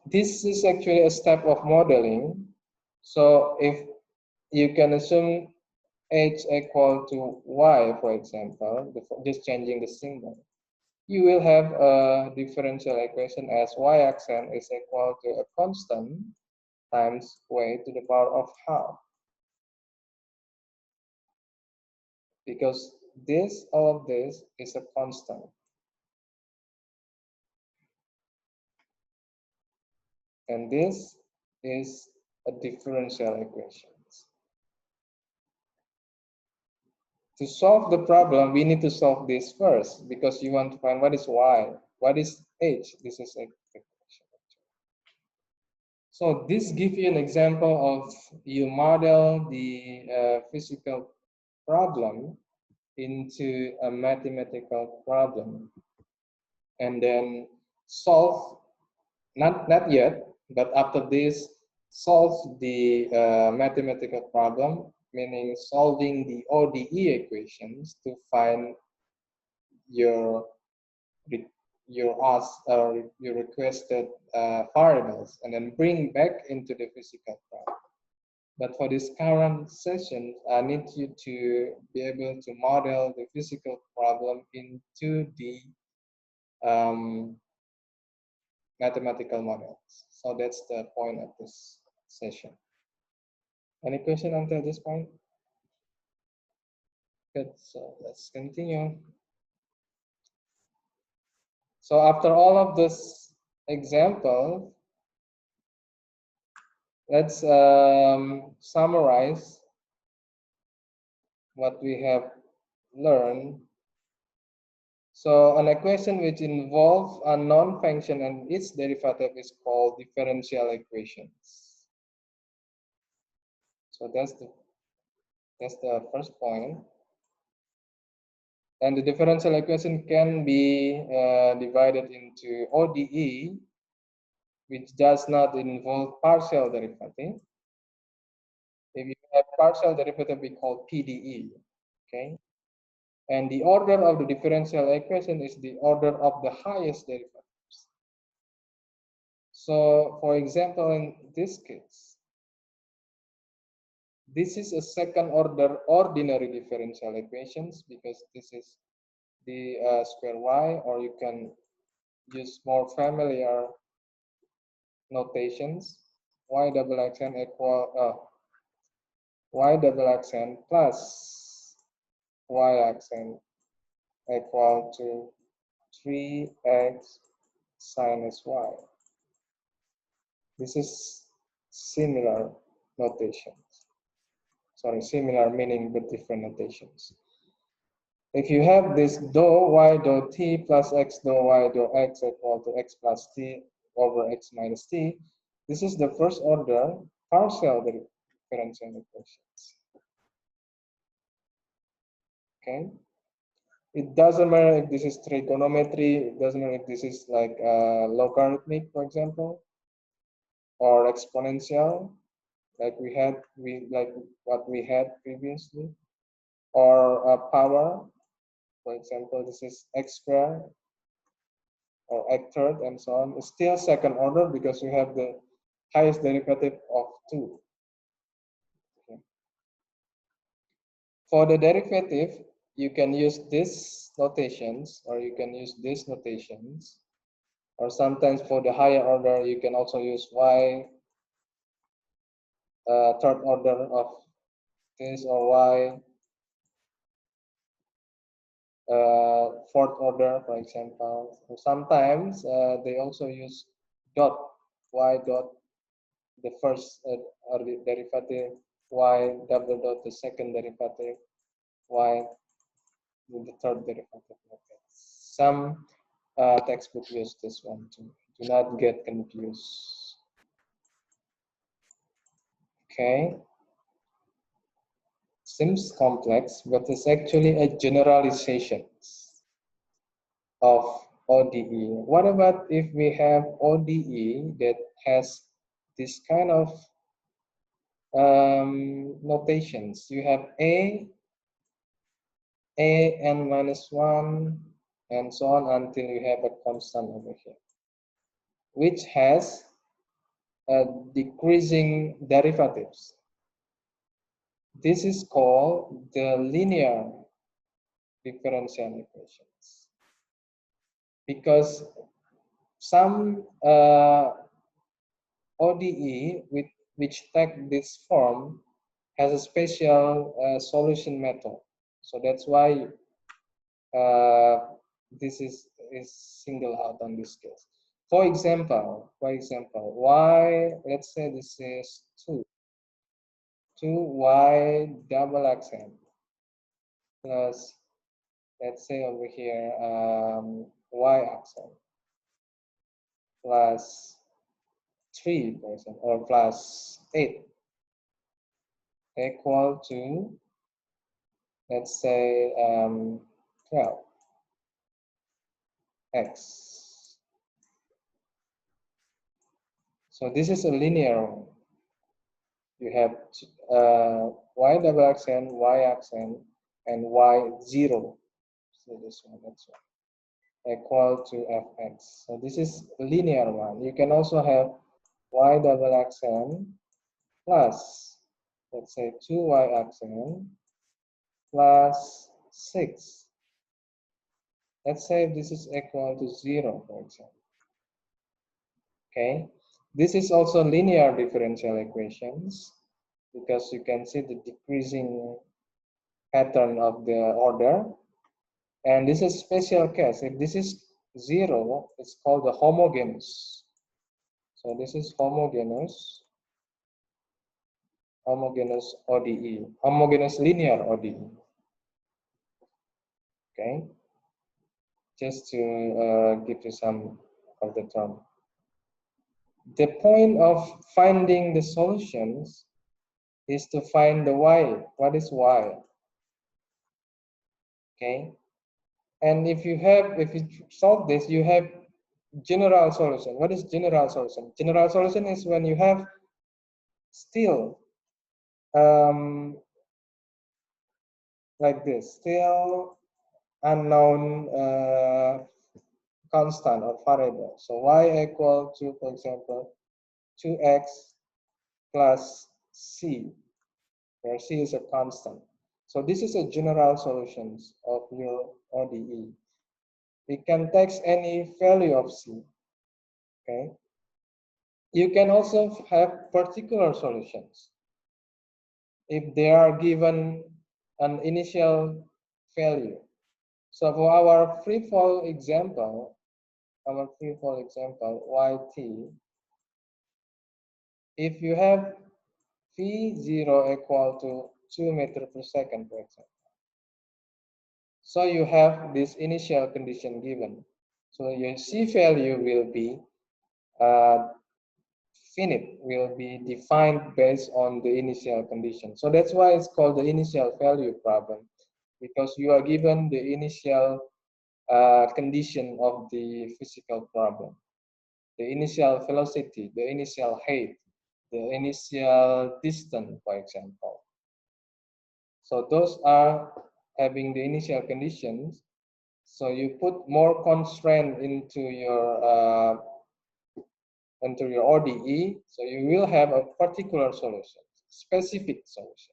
This is actually a step of modeling. So if you can assume H equal to Y, for example, just changing the symbol, you will have a differential equation as Y accent is equal to a constant times Y to the power of half. Because all of this is a constant. And this is a differential equation. To solve the problem, we need to solve this first, because you want to find what is Y, what is H. This is a equation. So this gives you an example of you model the physical problem into a mathematical problem, and then solve, not yet, but after this, solve the mathematical problem, meaning solving the ODE equations to find your requested variables, and then bring back into the physical problem. But for this current session, I need you to be able to model the physical problem into the mathematical models. So that's the point of this session. Any question until this point? Good, so let's continue. So after all of this example, let's summarize what we have learned. So an equation which involves a known function and its derivative is called differential equations. So that's the first point. And the differential equation can be divided into ODE, which does not involve partial derivative. If you have partial derivative, we call PDE. Okay. And the order of the differential equation is the order of the highest derivatives. So, for example, in this case, this is a second order ordinary differential equations, because this is the square y, or you can use more familiar notations. Y double xn equal y double xn plus y xn equal to 3x sinus y. This is similar notations. Sorry, similar meaning but different notations. if you have this dou y dou t plus x dou y dou x equal to x plus t over x minus t, this is the first order partial differential equations. Okay. It doesn't matter if this is trigonometry, it doesn't matter if this is like logarithmic, for example, or exponential, like what we had previously, or power, for example, this is x squared or x third and so on. It's still second order because we have the highest derivative of 2. Okay. For the derivative, you can use these notations or you can use these notations, or sometimes for the higher order you can also use y third order of this, or y fourth order, for example. So sometimes they also use dot, y dot the first derivative, y double dot the second derivative, y with the third derivative. Okay. Some textbook use this one too. Do not get confused. Okay. Seems complex, but it's actually a generalization of ODE. What about if we have ODE that has this kind of notations? You have a n minus 1, and so on until you have a constant over here, which has decreasing derivatives. This is called the linear differential equations, because some ODE which take this form has a special solution method. So that's why this is singled out on this case. For example, y, let's say this is 2y double accent plus, let's say over here, y accent plus 3, for example, or plus 8 equal to, let's say, 12 x. So this is a linear one. You have y double accent, y accent, and y 0. So this one, that's one, equal to fx. So this is linear one. You can also have y double accent plus, let's say, 2y accent plus 6. Let's say this is equal to 0, for example. Okay, this is also linear differential equations because you can see the decreasing pattern of the order. And this is special case. If this is 0, it's called the homogeneous. So this is homogeneous ODE, homogeneous linear ODE. Okay, just to give you some of the term. The point of finding the solutions is to find the y. What is y? Okay, and if you solve this, you have general solution. What is general solution? General solution is when you have still like this, still unknown constant or variable. So y equal to, for example, 2x plus c, where c is a constant. So this is a general solutions of your ODE. It can take any value of c. Okay. You can also have particular solutions if they are given an initial value. So for our free fall example, yt, if you have v0 equal to 2 meters per second, for example. So you have this initial condition given. So your C value will be finite, will be defined based on the initial condition. So that's why it's called the initial value problem, because you are given the initial condition of the physical problem. The initial velocity, the initial height, the initial distance, for example. So those are having the initial conditions. So you put more constraint into your ODE. So you will have a particular solution, specific solutions.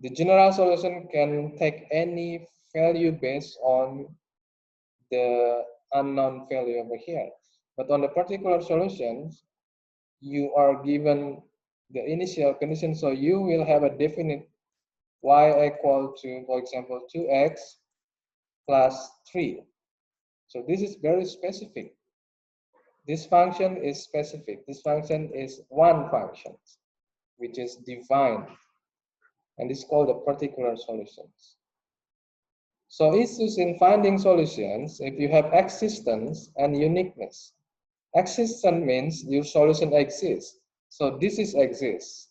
The general solution can take any value based on the unknown value over here. But on the particular solutions, you are given the initial condition, so you will have a definite y equal to, for example, 2x plus 3. So this is very specific. This function is specific. This function is one function, which is defined, and this is called the particular solutions. So issues in finding solutions, if you have existence and uniqueness. Existence means your solution exists. So this is exists.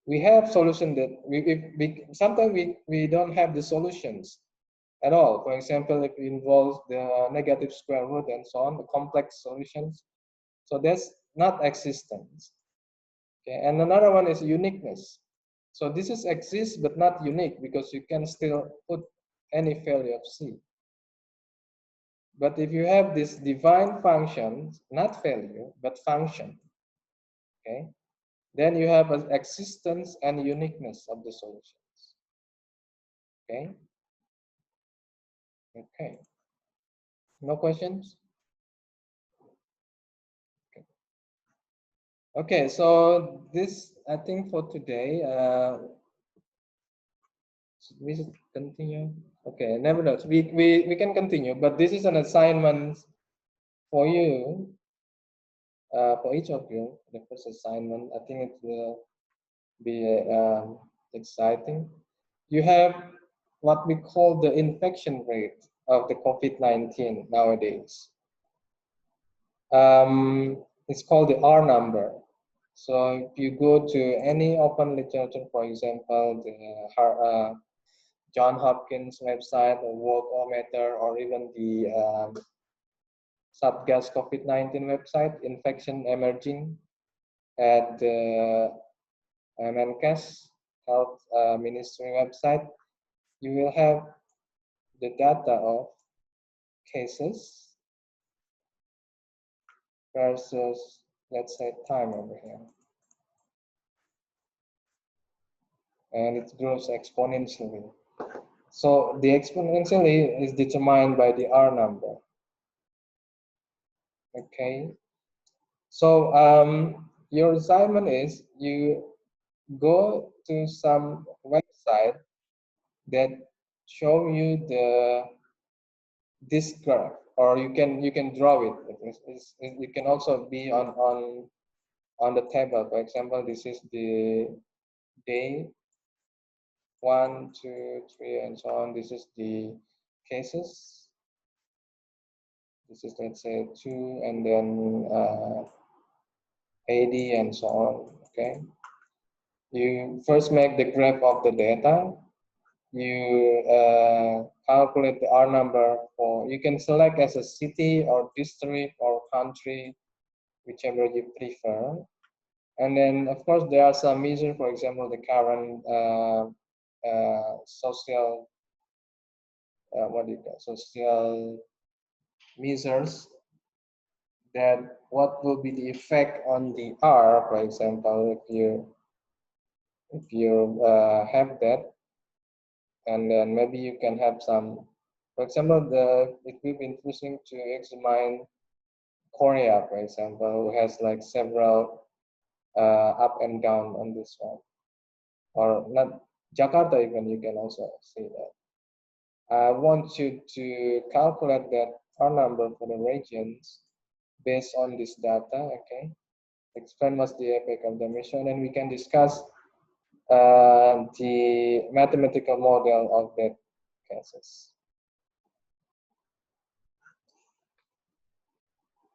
We have solution that sometimes we don't have the solutions at all. For example, if it involves the negative square root and so on, the complex solutions. So that's not existence. Okay, and another one is uniqueness. So this is exists but not unique, because you can still put any value of C. But if you have this defined function, not value, but function, okay, then you have an existence and uniqueness of the solutions. Okay. Okay. No questions? Okay. Okay, so this, I think for today, we should continue. Okay, nevertheless, we can continue, but this is an assignment for you, for each of you, the first assignment. I think it will be exciting. You have what we call the infection rate of the COVID-19 nowadays. It's called the R number. So if you go to any open literature, for example, the John Hopkins website or Worldometer, or even the Satgas COVID-19 website, infection emerging at the MNCAS Health Ministry website, you will have the data of cases versus, let's say, time over here. And it grows exponentially. So the exponentially is determined by the R number. Okay. So your assignment is you go to some website that show you this graph, or you can draw it. It can also be on the table. For example, this is the day 1, 2, 3, and so on. This is the cases. This is, let's say, 2, and then AD and so on. Okay. You first make the graph of the data. You calculate the R number for, you can select as a city or district or country, whichever you prefer. And then, of course, there are some measures, for example, the current social, what do you call, social measures, that what will be the effect on the R, for example, if you have that. And then maybe you can have some, for example, it will be interesting to examine Korea, for example, who has like several up and down on this one, or not Jakarta even, you can also see that. I want you to calculate that R number for the regions based on this data. Okay, explain what's the effect of the mission, and we can discuss the mathematical model of that cases.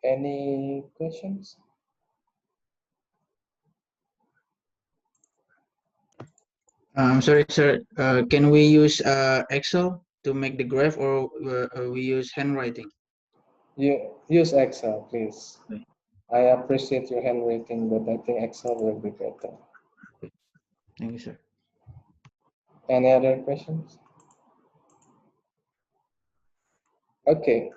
Any questions? I'm sorry, sir. Can we use Excel to make the graph, or we use handwriting? You use Excel, please. Okay. I appreciate your handwriting, but I think Excel will be better. Thank you, sir. Any other questions? Okay.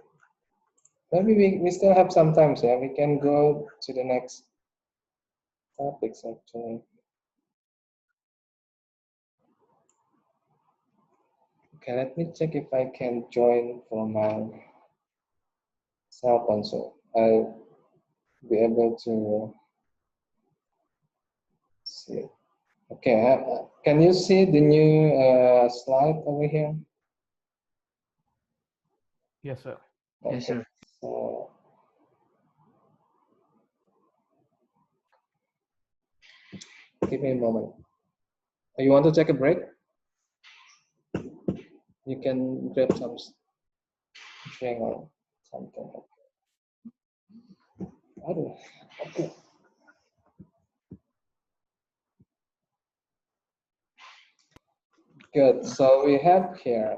Maybe we still have some time, so we can go to the next topics actually. Okay, let me check if I can join from my cell phone, so I'll be able to see it. Okay, can you see the new slide over here? Yes, sir. Okay. Yes, sir. So, give me a moment. You want to take a break? You can grab some drink or something. Okay. Good. So we have here.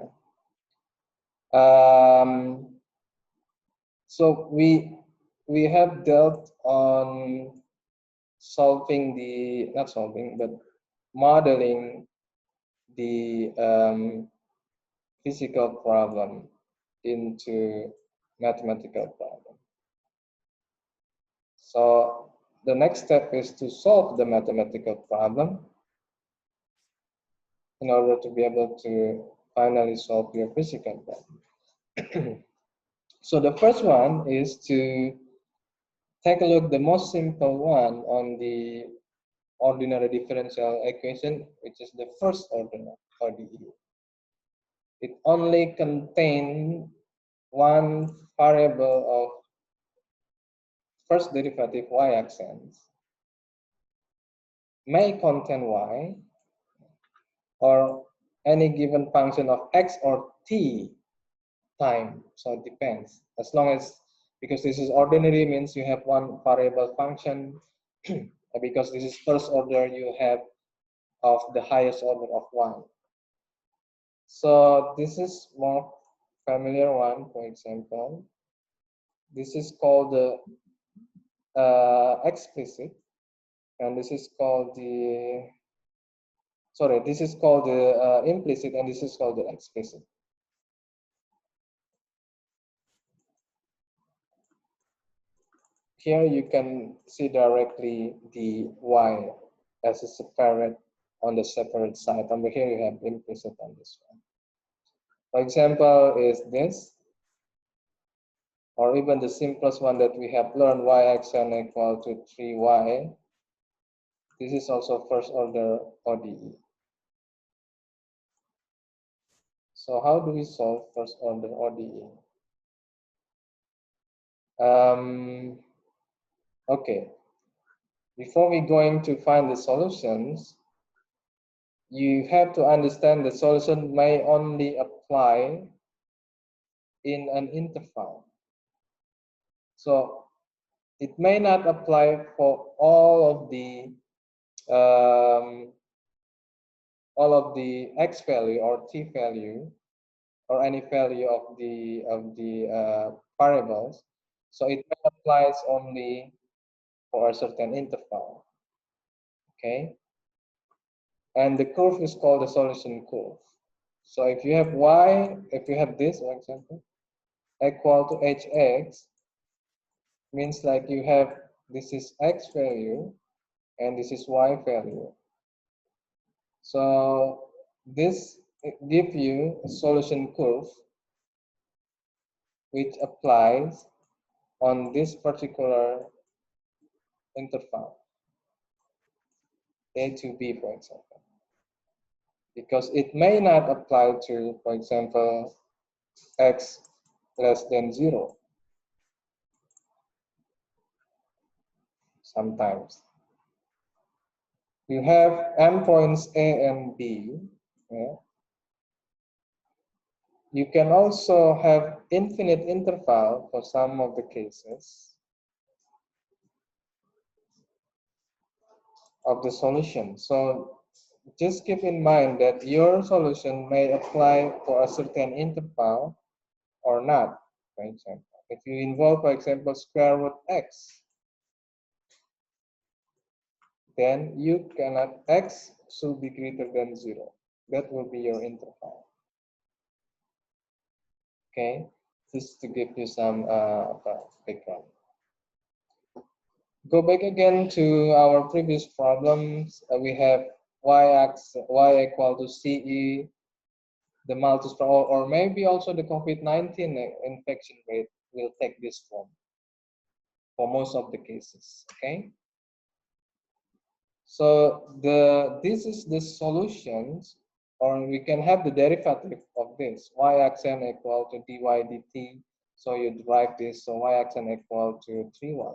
So we have dealt on solving the not solving but modeling the physical problem into mathematical problem. So the next step is to solve the mathematical problem in order to be able to finally solve your physical problem. So the first one is to take a look, the most simple one on the ordinary differential equation, which is the first order ODE. It only contains one variable of first derivative y accents, may contain y, or any given function of x or t time. So it depends. As long as, because this is ordinary, means you have one variable function. Because this is first order, you have of the highest order of one. So this is more familiar one. For example, this is called the explicit, and this is called the this is called the implicit, and this is called the explicit. Here you can see directly the y as a separate on the separate side. Over here you have implicit on this one. For example, is this, or even the simplest one that we have learned, y((n) equal to 3y. This is also first order ODE. So how do we solve first order ODE? Okay, before we going to find the solutions, you have to understand the solution may only apply in an interval. So it may not apply for all of the x value or t value or any value of the variables. So it applies only for a certain interval. Okay, and the curve is called the solution curve. So if you have y, if you have this, for example, equal to hx, means like you have, this is x value and this is y value. So this gives you a solution curve which applies on this particular interval, a to b, for example, because it may not apply to, for example, x less than 0 sometimes. You have endpoints a and b, yeah, You can also have infinite interval for some of the cases of the solution. So just keep in mind that your solution may apply for a certain interval or not. For example, if you involve, for example, square root x, then you cannot, x should be greater than 0. That will be your interval. Okay, just to give you some background. Go back again to our previous problems. We have y equal to CE, the maltose, or maybe also the COVID-19 infection rate will take this form for most of the cases. Okay. So this is the solutions, or we can have the derivative of this. Y-axis equal to dy dt. So you derive this. So y-axis equal to 3y.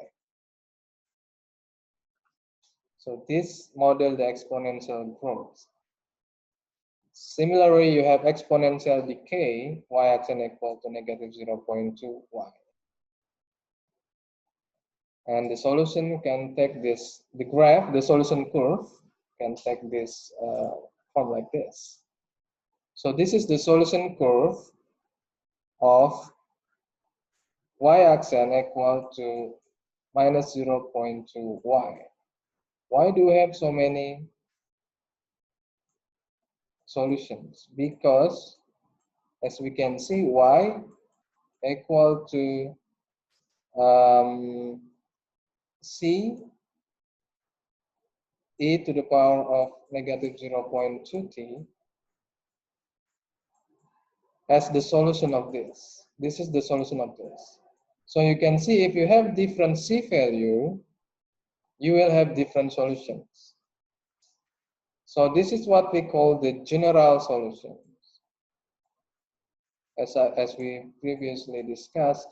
So this model the exponential growth. Similarly, you have exponential decay, y-axis equal to negative 0.2y. And the solution can take this, the graph, the solution curve can take this form like this. So this is the solution curve of y-axis equal to minus 0.2y. Why do we have so many solutions? Because as we can see, y equal to c e to the power of negative 0.2t as the solution of this. This is the solution of this. So you can see if you have different c value, you will have different solutions. So this is what we call the general solutions. As we previously discussed,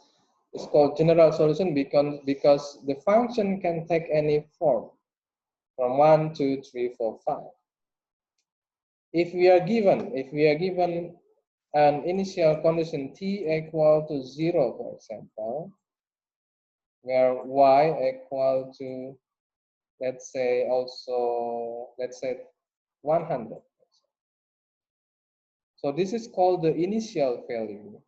it's called general solution because the function can take any form from 1, 2, 3, 4, 5. If we are given an initial condition t equal to 0, for example, where y equal to, let's say 100. So this is called the initial value.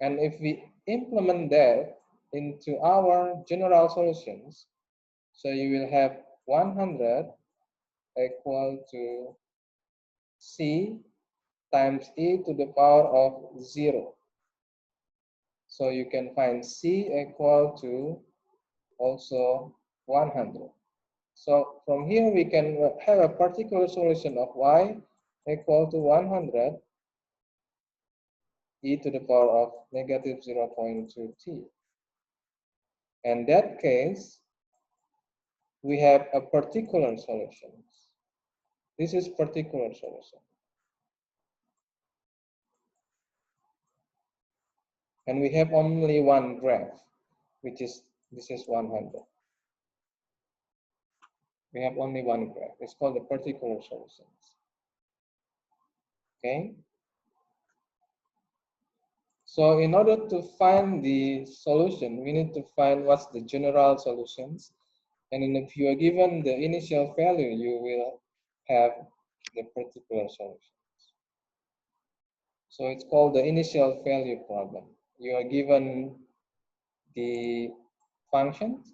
And if we implement that into our general solutions, so you will have 100 equal to c times e to the power of 0. So you can find c equal to also 100. So from here we can have a particular solution of y equal to 100 e to the power of negative 0.2t. In that case, we have a particular solution. This is particular solution. And we have only one graph, which is, this is 100. We have only one graph. It's called the particular solutions. Okay. So in order to find the solution, we need to find what's the general solutions. And then if you are given the initial value, you will have the particular solutions. So it's called the initial value problem. You are given the functions,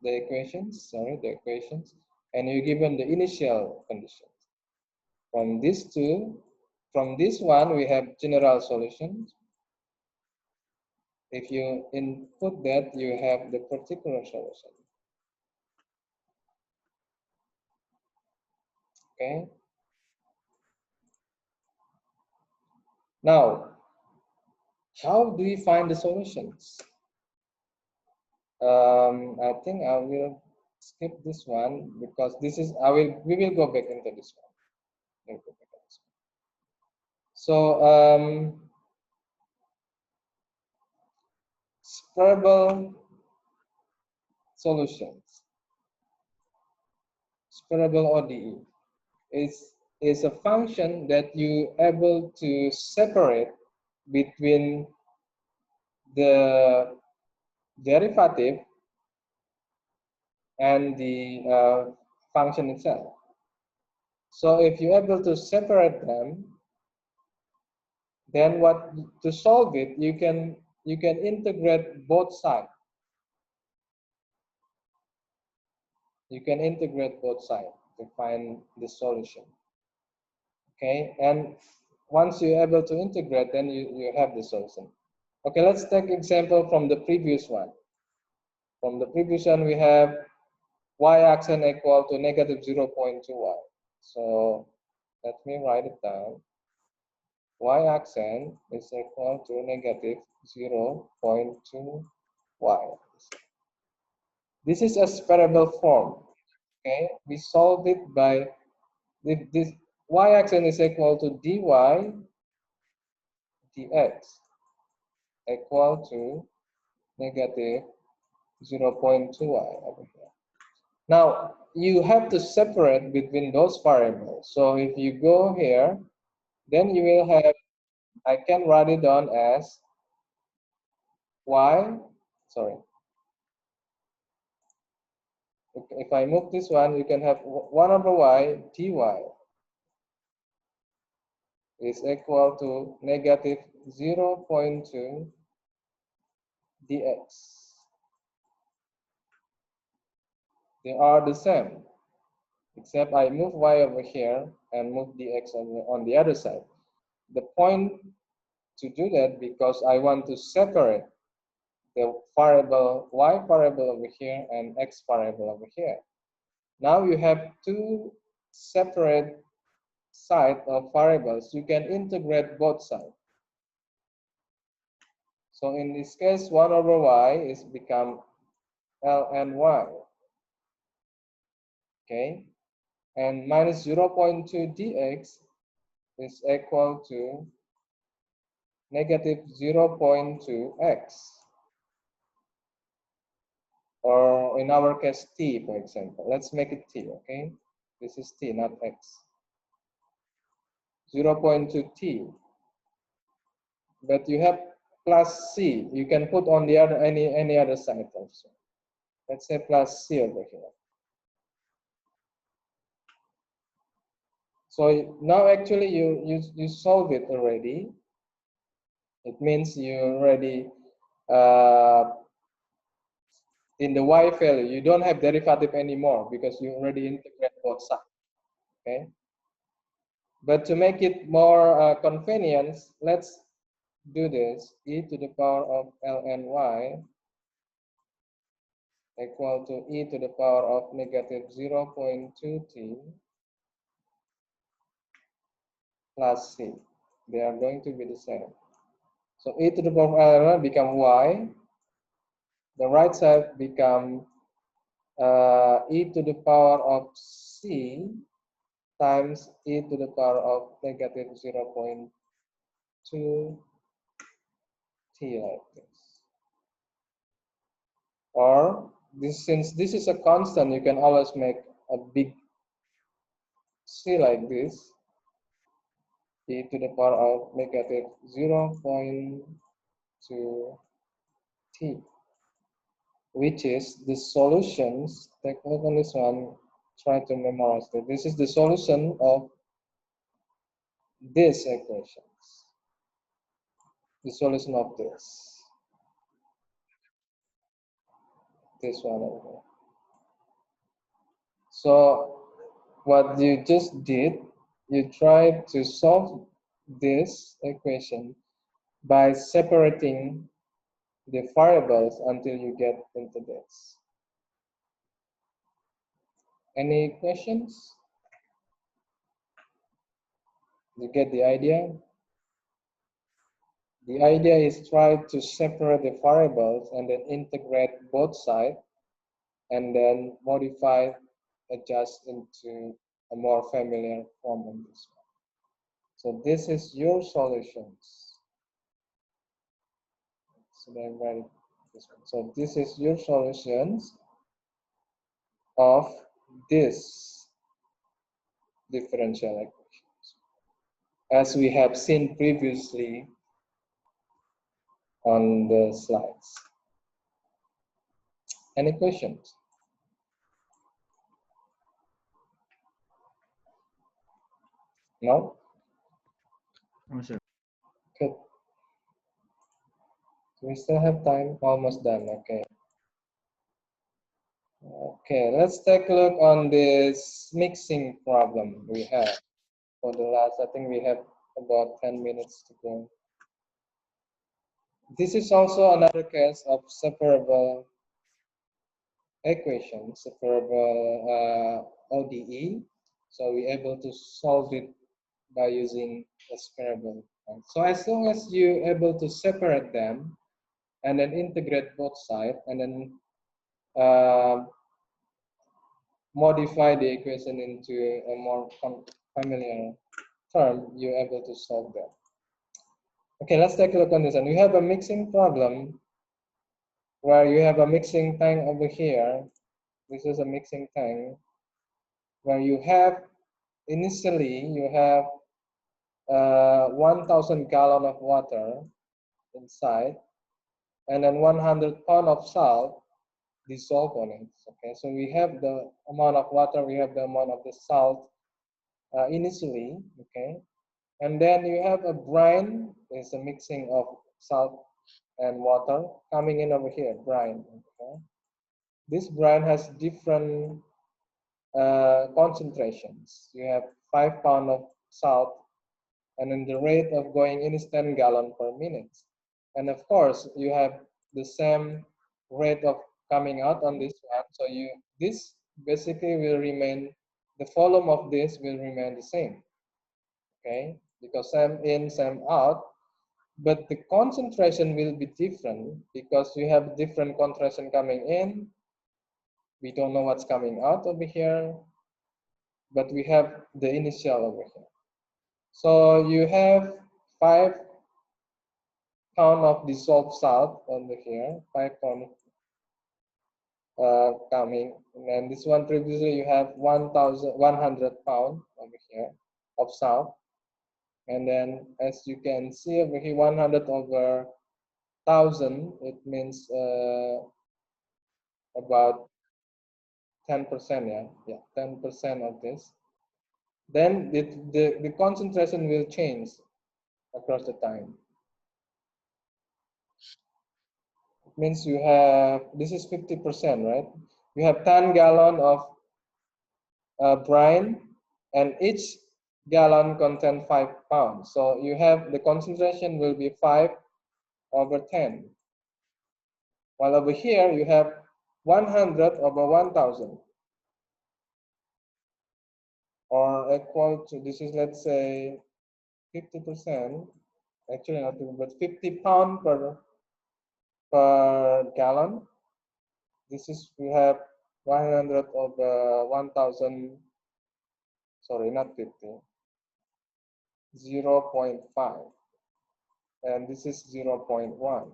the equations, and you're given the initial conditions. From this one, we have general solutions. If you input that, you have the particular solution. Okay. Now, how do we find the solutions? I think I will skip this one because this is, we will go back into this one. So, separable solutions, separable ODE is a function that you able to separate between the derivative and the function itself. So if you're able to separate them, then to solve it, you can integrate both sides. You can integrate both sides to find the solution. Okay, and once you're able to integrate, then you have the solution. Okay, let's take example from the previous one. From the previous one, we have y-axis equal to negative 0.2y. So let me write it down. Y-axis is equal to negative 0.2y. This is a separable form. Okay, we solved it by this y-axis is equal to dy dx equal to negative 0.2y over here. Now you have to separate between those variables. So if you go here, then you will have, I can write it down as y, sorry. If I move this one, you can have 1 over y dy is equal to negative 0.2 dx. They are the same, except I move y over here and move dx on the other side. The point to do that because I want to separate the variable y variable over here and x variable over here. Now you have two separate sides of variables. You can integrate both sides. So in this case, 1 over y is become ln y. Okay, and minus 0.2 dx is equal to negative 0.2 x, or in our case t, for example. Let's make it t, okay? This is t, not x. 0.2 t. But you have plus c. You can put on the other any other side also. Let's say plus c over here. So now actually you solve it already. It means you already in the y value, you don't have derivative anymore because you already integrate both sides. Okay. But to make it more convenient, let's do this. E to the power of ln y equal to e to the power of negative 0.2 t plus c. They are going to be the same. So e to the power of ln y become y. The right side become e to the power of c times e to the power of negative 0.2 t like this. Or this, since this is a constant, you can always make a big c like this, e to the power of negative 0.2 t, which is the solutions. Take a look on this one, try to memorize that. This is the solution of this equations. The solution of this one over here. So what you just did, you tried to solve this equation by separating the variables until you get into this. Any questions? You get the idea? The idea is try to separate the variables and then integrate both sides and then modify, adjust into a more familiar form on this one. So this is your solutions. So I write this one. So this is your solutions of this differential equations, as we have seen previously on the slides. Any questions? No? No, sir. Good. We still have time, almost done, okay. Okay, let's take a look on this mixing problem we have. For the last, I think we have about 10 minutes to go. This is also another case of separable equation, separable ODE. So we're able to solve it by using a separable. So as long as you're able to separate them and then integrate both sides and then modify the equation into a more familiar term, you're able to solve them. Okay, let's take a look on this one. You have a mixing problem where you have a mixing tank over here. This is a mixing tank where you have, initially, you have 1,000 gallon of water inside and then 100 pound of salt dissolved on it. Okay, so we have the amount of water, we have the amount of the salt initially, okay, and then you have a brine. Is a mixing of salt and water coming in over here, brine. Okay, this brine has different concentrations. You have 5 pound of salt, and then the rate of going in is 10 gallon per minute. And of course, you have the same rate of coming out on this one. So this basically will remain, the volume of this will remain the same. Okay, because same in, same out, but the concentration will be different because you have different concentration coming in. We don't know what's coming out over here, but we have the initial over here. So you have 5 pound of dissolved salt over here, 5 pound coming, and then this one previously you have 1,100 pound over here of salt, and then as you can see over here, 100 over 1,000, it means about 10%, yeah, 10% of this. Then the concentration will change across the time. It means you have, this is 50%, right? You have 10 gallon of brine, and each gallon contains 5 pounds. So you have, the concentration will be 5 over 10. While over here you have 100 over 1,000, or equal to, this is, let's say, 50%, actually not 50, but 50 pound per gallon. This is, we have 100 over 1,000, sorry, not 50, 0.5, and this is 0.1.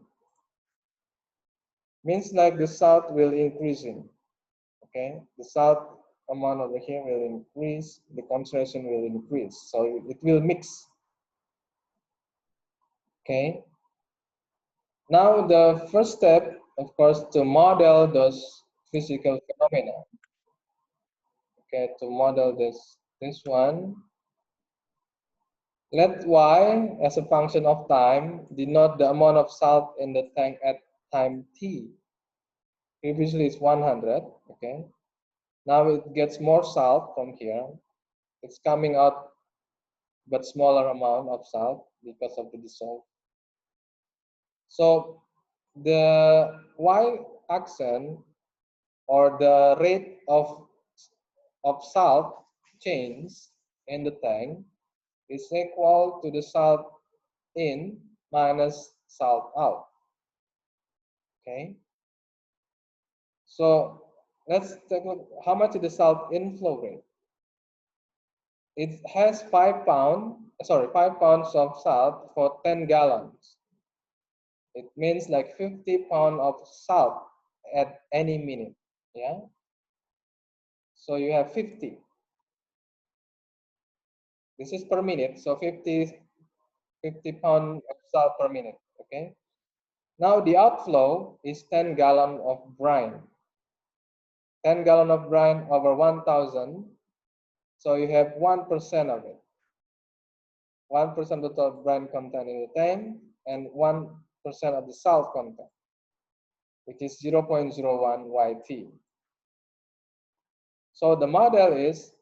Means like the salt will increasing, okay? The salt amount over here will increase, the concentration will increase, so it will mix, okay? Now the first step, of course, to model those physical phenomena, okay, to model this one, let y as a function of time denote the amount of salt in the tank at time t. Previously it's 100, okay? Now it gets more salt from here. It's coming out but smaller amount of salt because of the dissolve. So the y-axis, or the rate of salt change in the tank, is equal to the salt in minus salt out. Okay. So let's take a look. How much is the salt inflow rate? It has 5 pounds of salt for 10 gallons. It means like 50 pounds of salt at any minute. Yeah. So you have 50. This is per minute, so 50 pound of salt per minute. Okay. Now the outflow is 10 gallon of brine. 10 gallon of brine over 1,000. So you have 1% of it. 1% of the brine content in the tank and 1% of the salt content, which is 0.01 YT. So the model is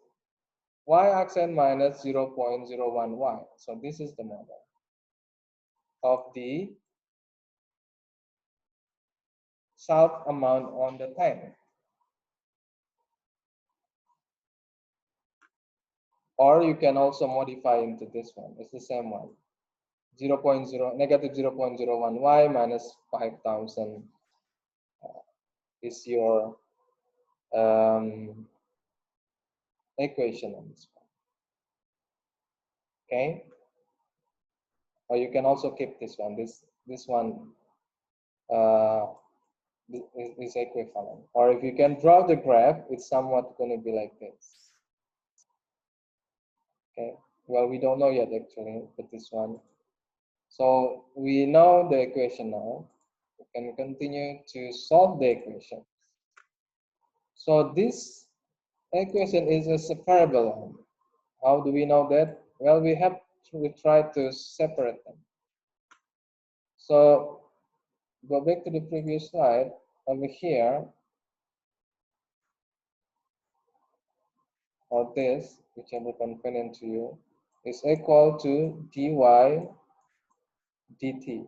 y-axis minus 0.01 y. So this is the model of the salt amount on the tank. Or you can also modify into this one. It's the same one. Negative 0.01 y minus 5,000 is your equation on this one. Okay. Or you can also keep this one. This one is equivalent. Or if you can draw the graph, it's somewhat going to be like this. Okay. Well, we don't know yet actually, but this one. So we know the equation now. We can continue to solve the equation. So this equation is a separable one. How do we know that? Well, we try to separate them. So go back to the previous slide. Over here, or this, whichever convenient to you, is equal to dy dt.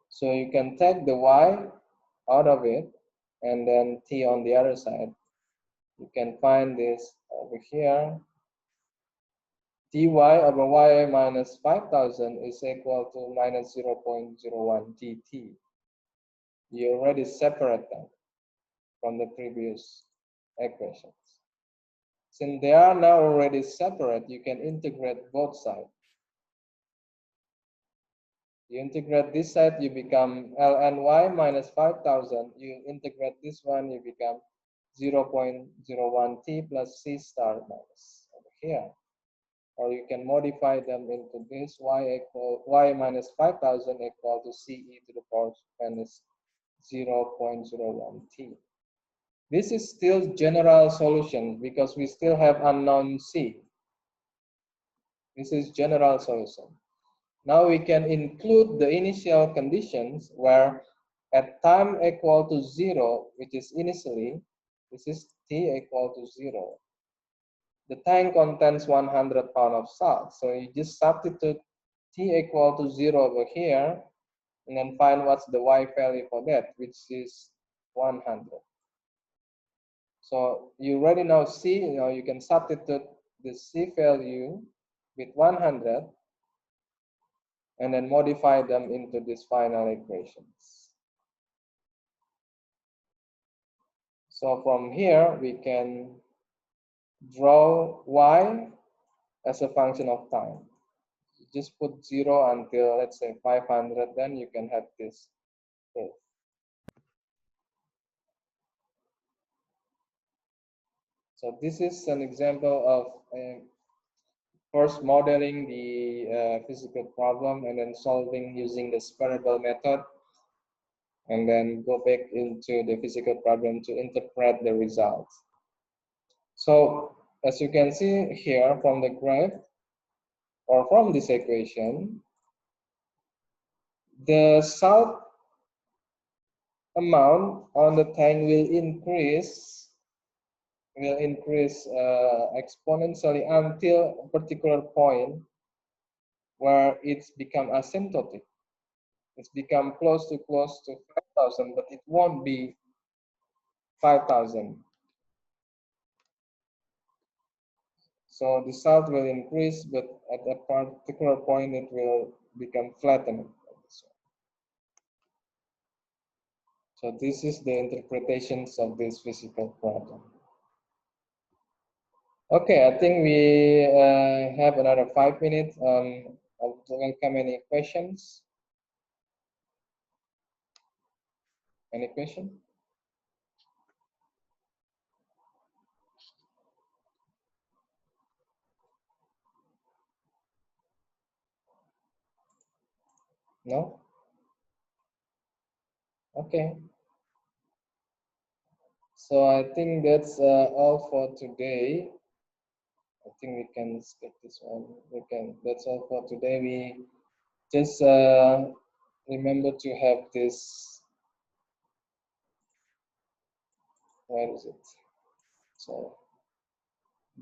So you can take the y out of it and then t on the other side. You can find this over here. Dy over y minus 5,000 is equal to minus 0.01 dt. You already separate them from the previous equations. Since they are now already separate, you can integrate both sides. You integrate this side, you become ln y minus 5,000. You integrate this one, you become 0.01 t plus c star minus over here. Or you can modify them into this y minus 5,000 equal to ce to the power minus 0.01 t. This is still general solution because we still have unknown c. This is general solution. Now we can include the initial conditions where at time equal to 0, which is initially, this is t equal to 0. The tank contains 100 pounds of salt. So you just substitute t equal to 0 over here and then find what's the y value for that, which is 100. So you already now see, you can substitute the c value with 100 and then modify them into these final equations. So from here, we can draw y as a function of time. Just put 0 until, let's say, 500, then you can have this curve. So this is an example of first modeling the physical problem and then solving using the separable method, and then go back into the physical problem to interpret the results. So as you can see here from the graph or from this equation, the salt amount on the tank will increase exponentially until a particular point where it's become asymptotic. It's become close to 5,000, but it won't be 5,000. So the salt will increase, but at a particular point it will become flattened. So this is the interpretations of this physical problem. Okay, I think we have another 5 minutes. I'll welcome any questions. Any question? No? Okay. So I think that's all for today. I think we can skip this one. That's all for today. We just remember to have this. Where is it? So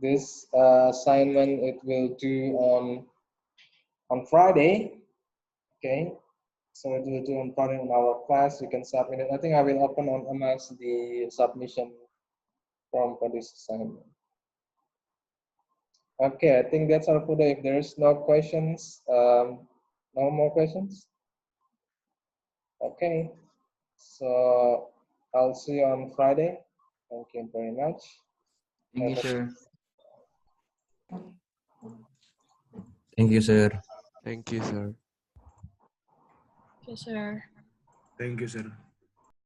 this assignment it will do on Friday. Okay. So it will do on Friday in our class. You can submit it. I think I will open on MS the submission form for this assignment. Okay, I think that's all for today. If there's no questions, no more questions. Okay, so I'll see you on Friday. Thank you very much. Thank you, Have a- sir. Thank you, sir. Thank you, sir. Okay, sir. Thank you, sir.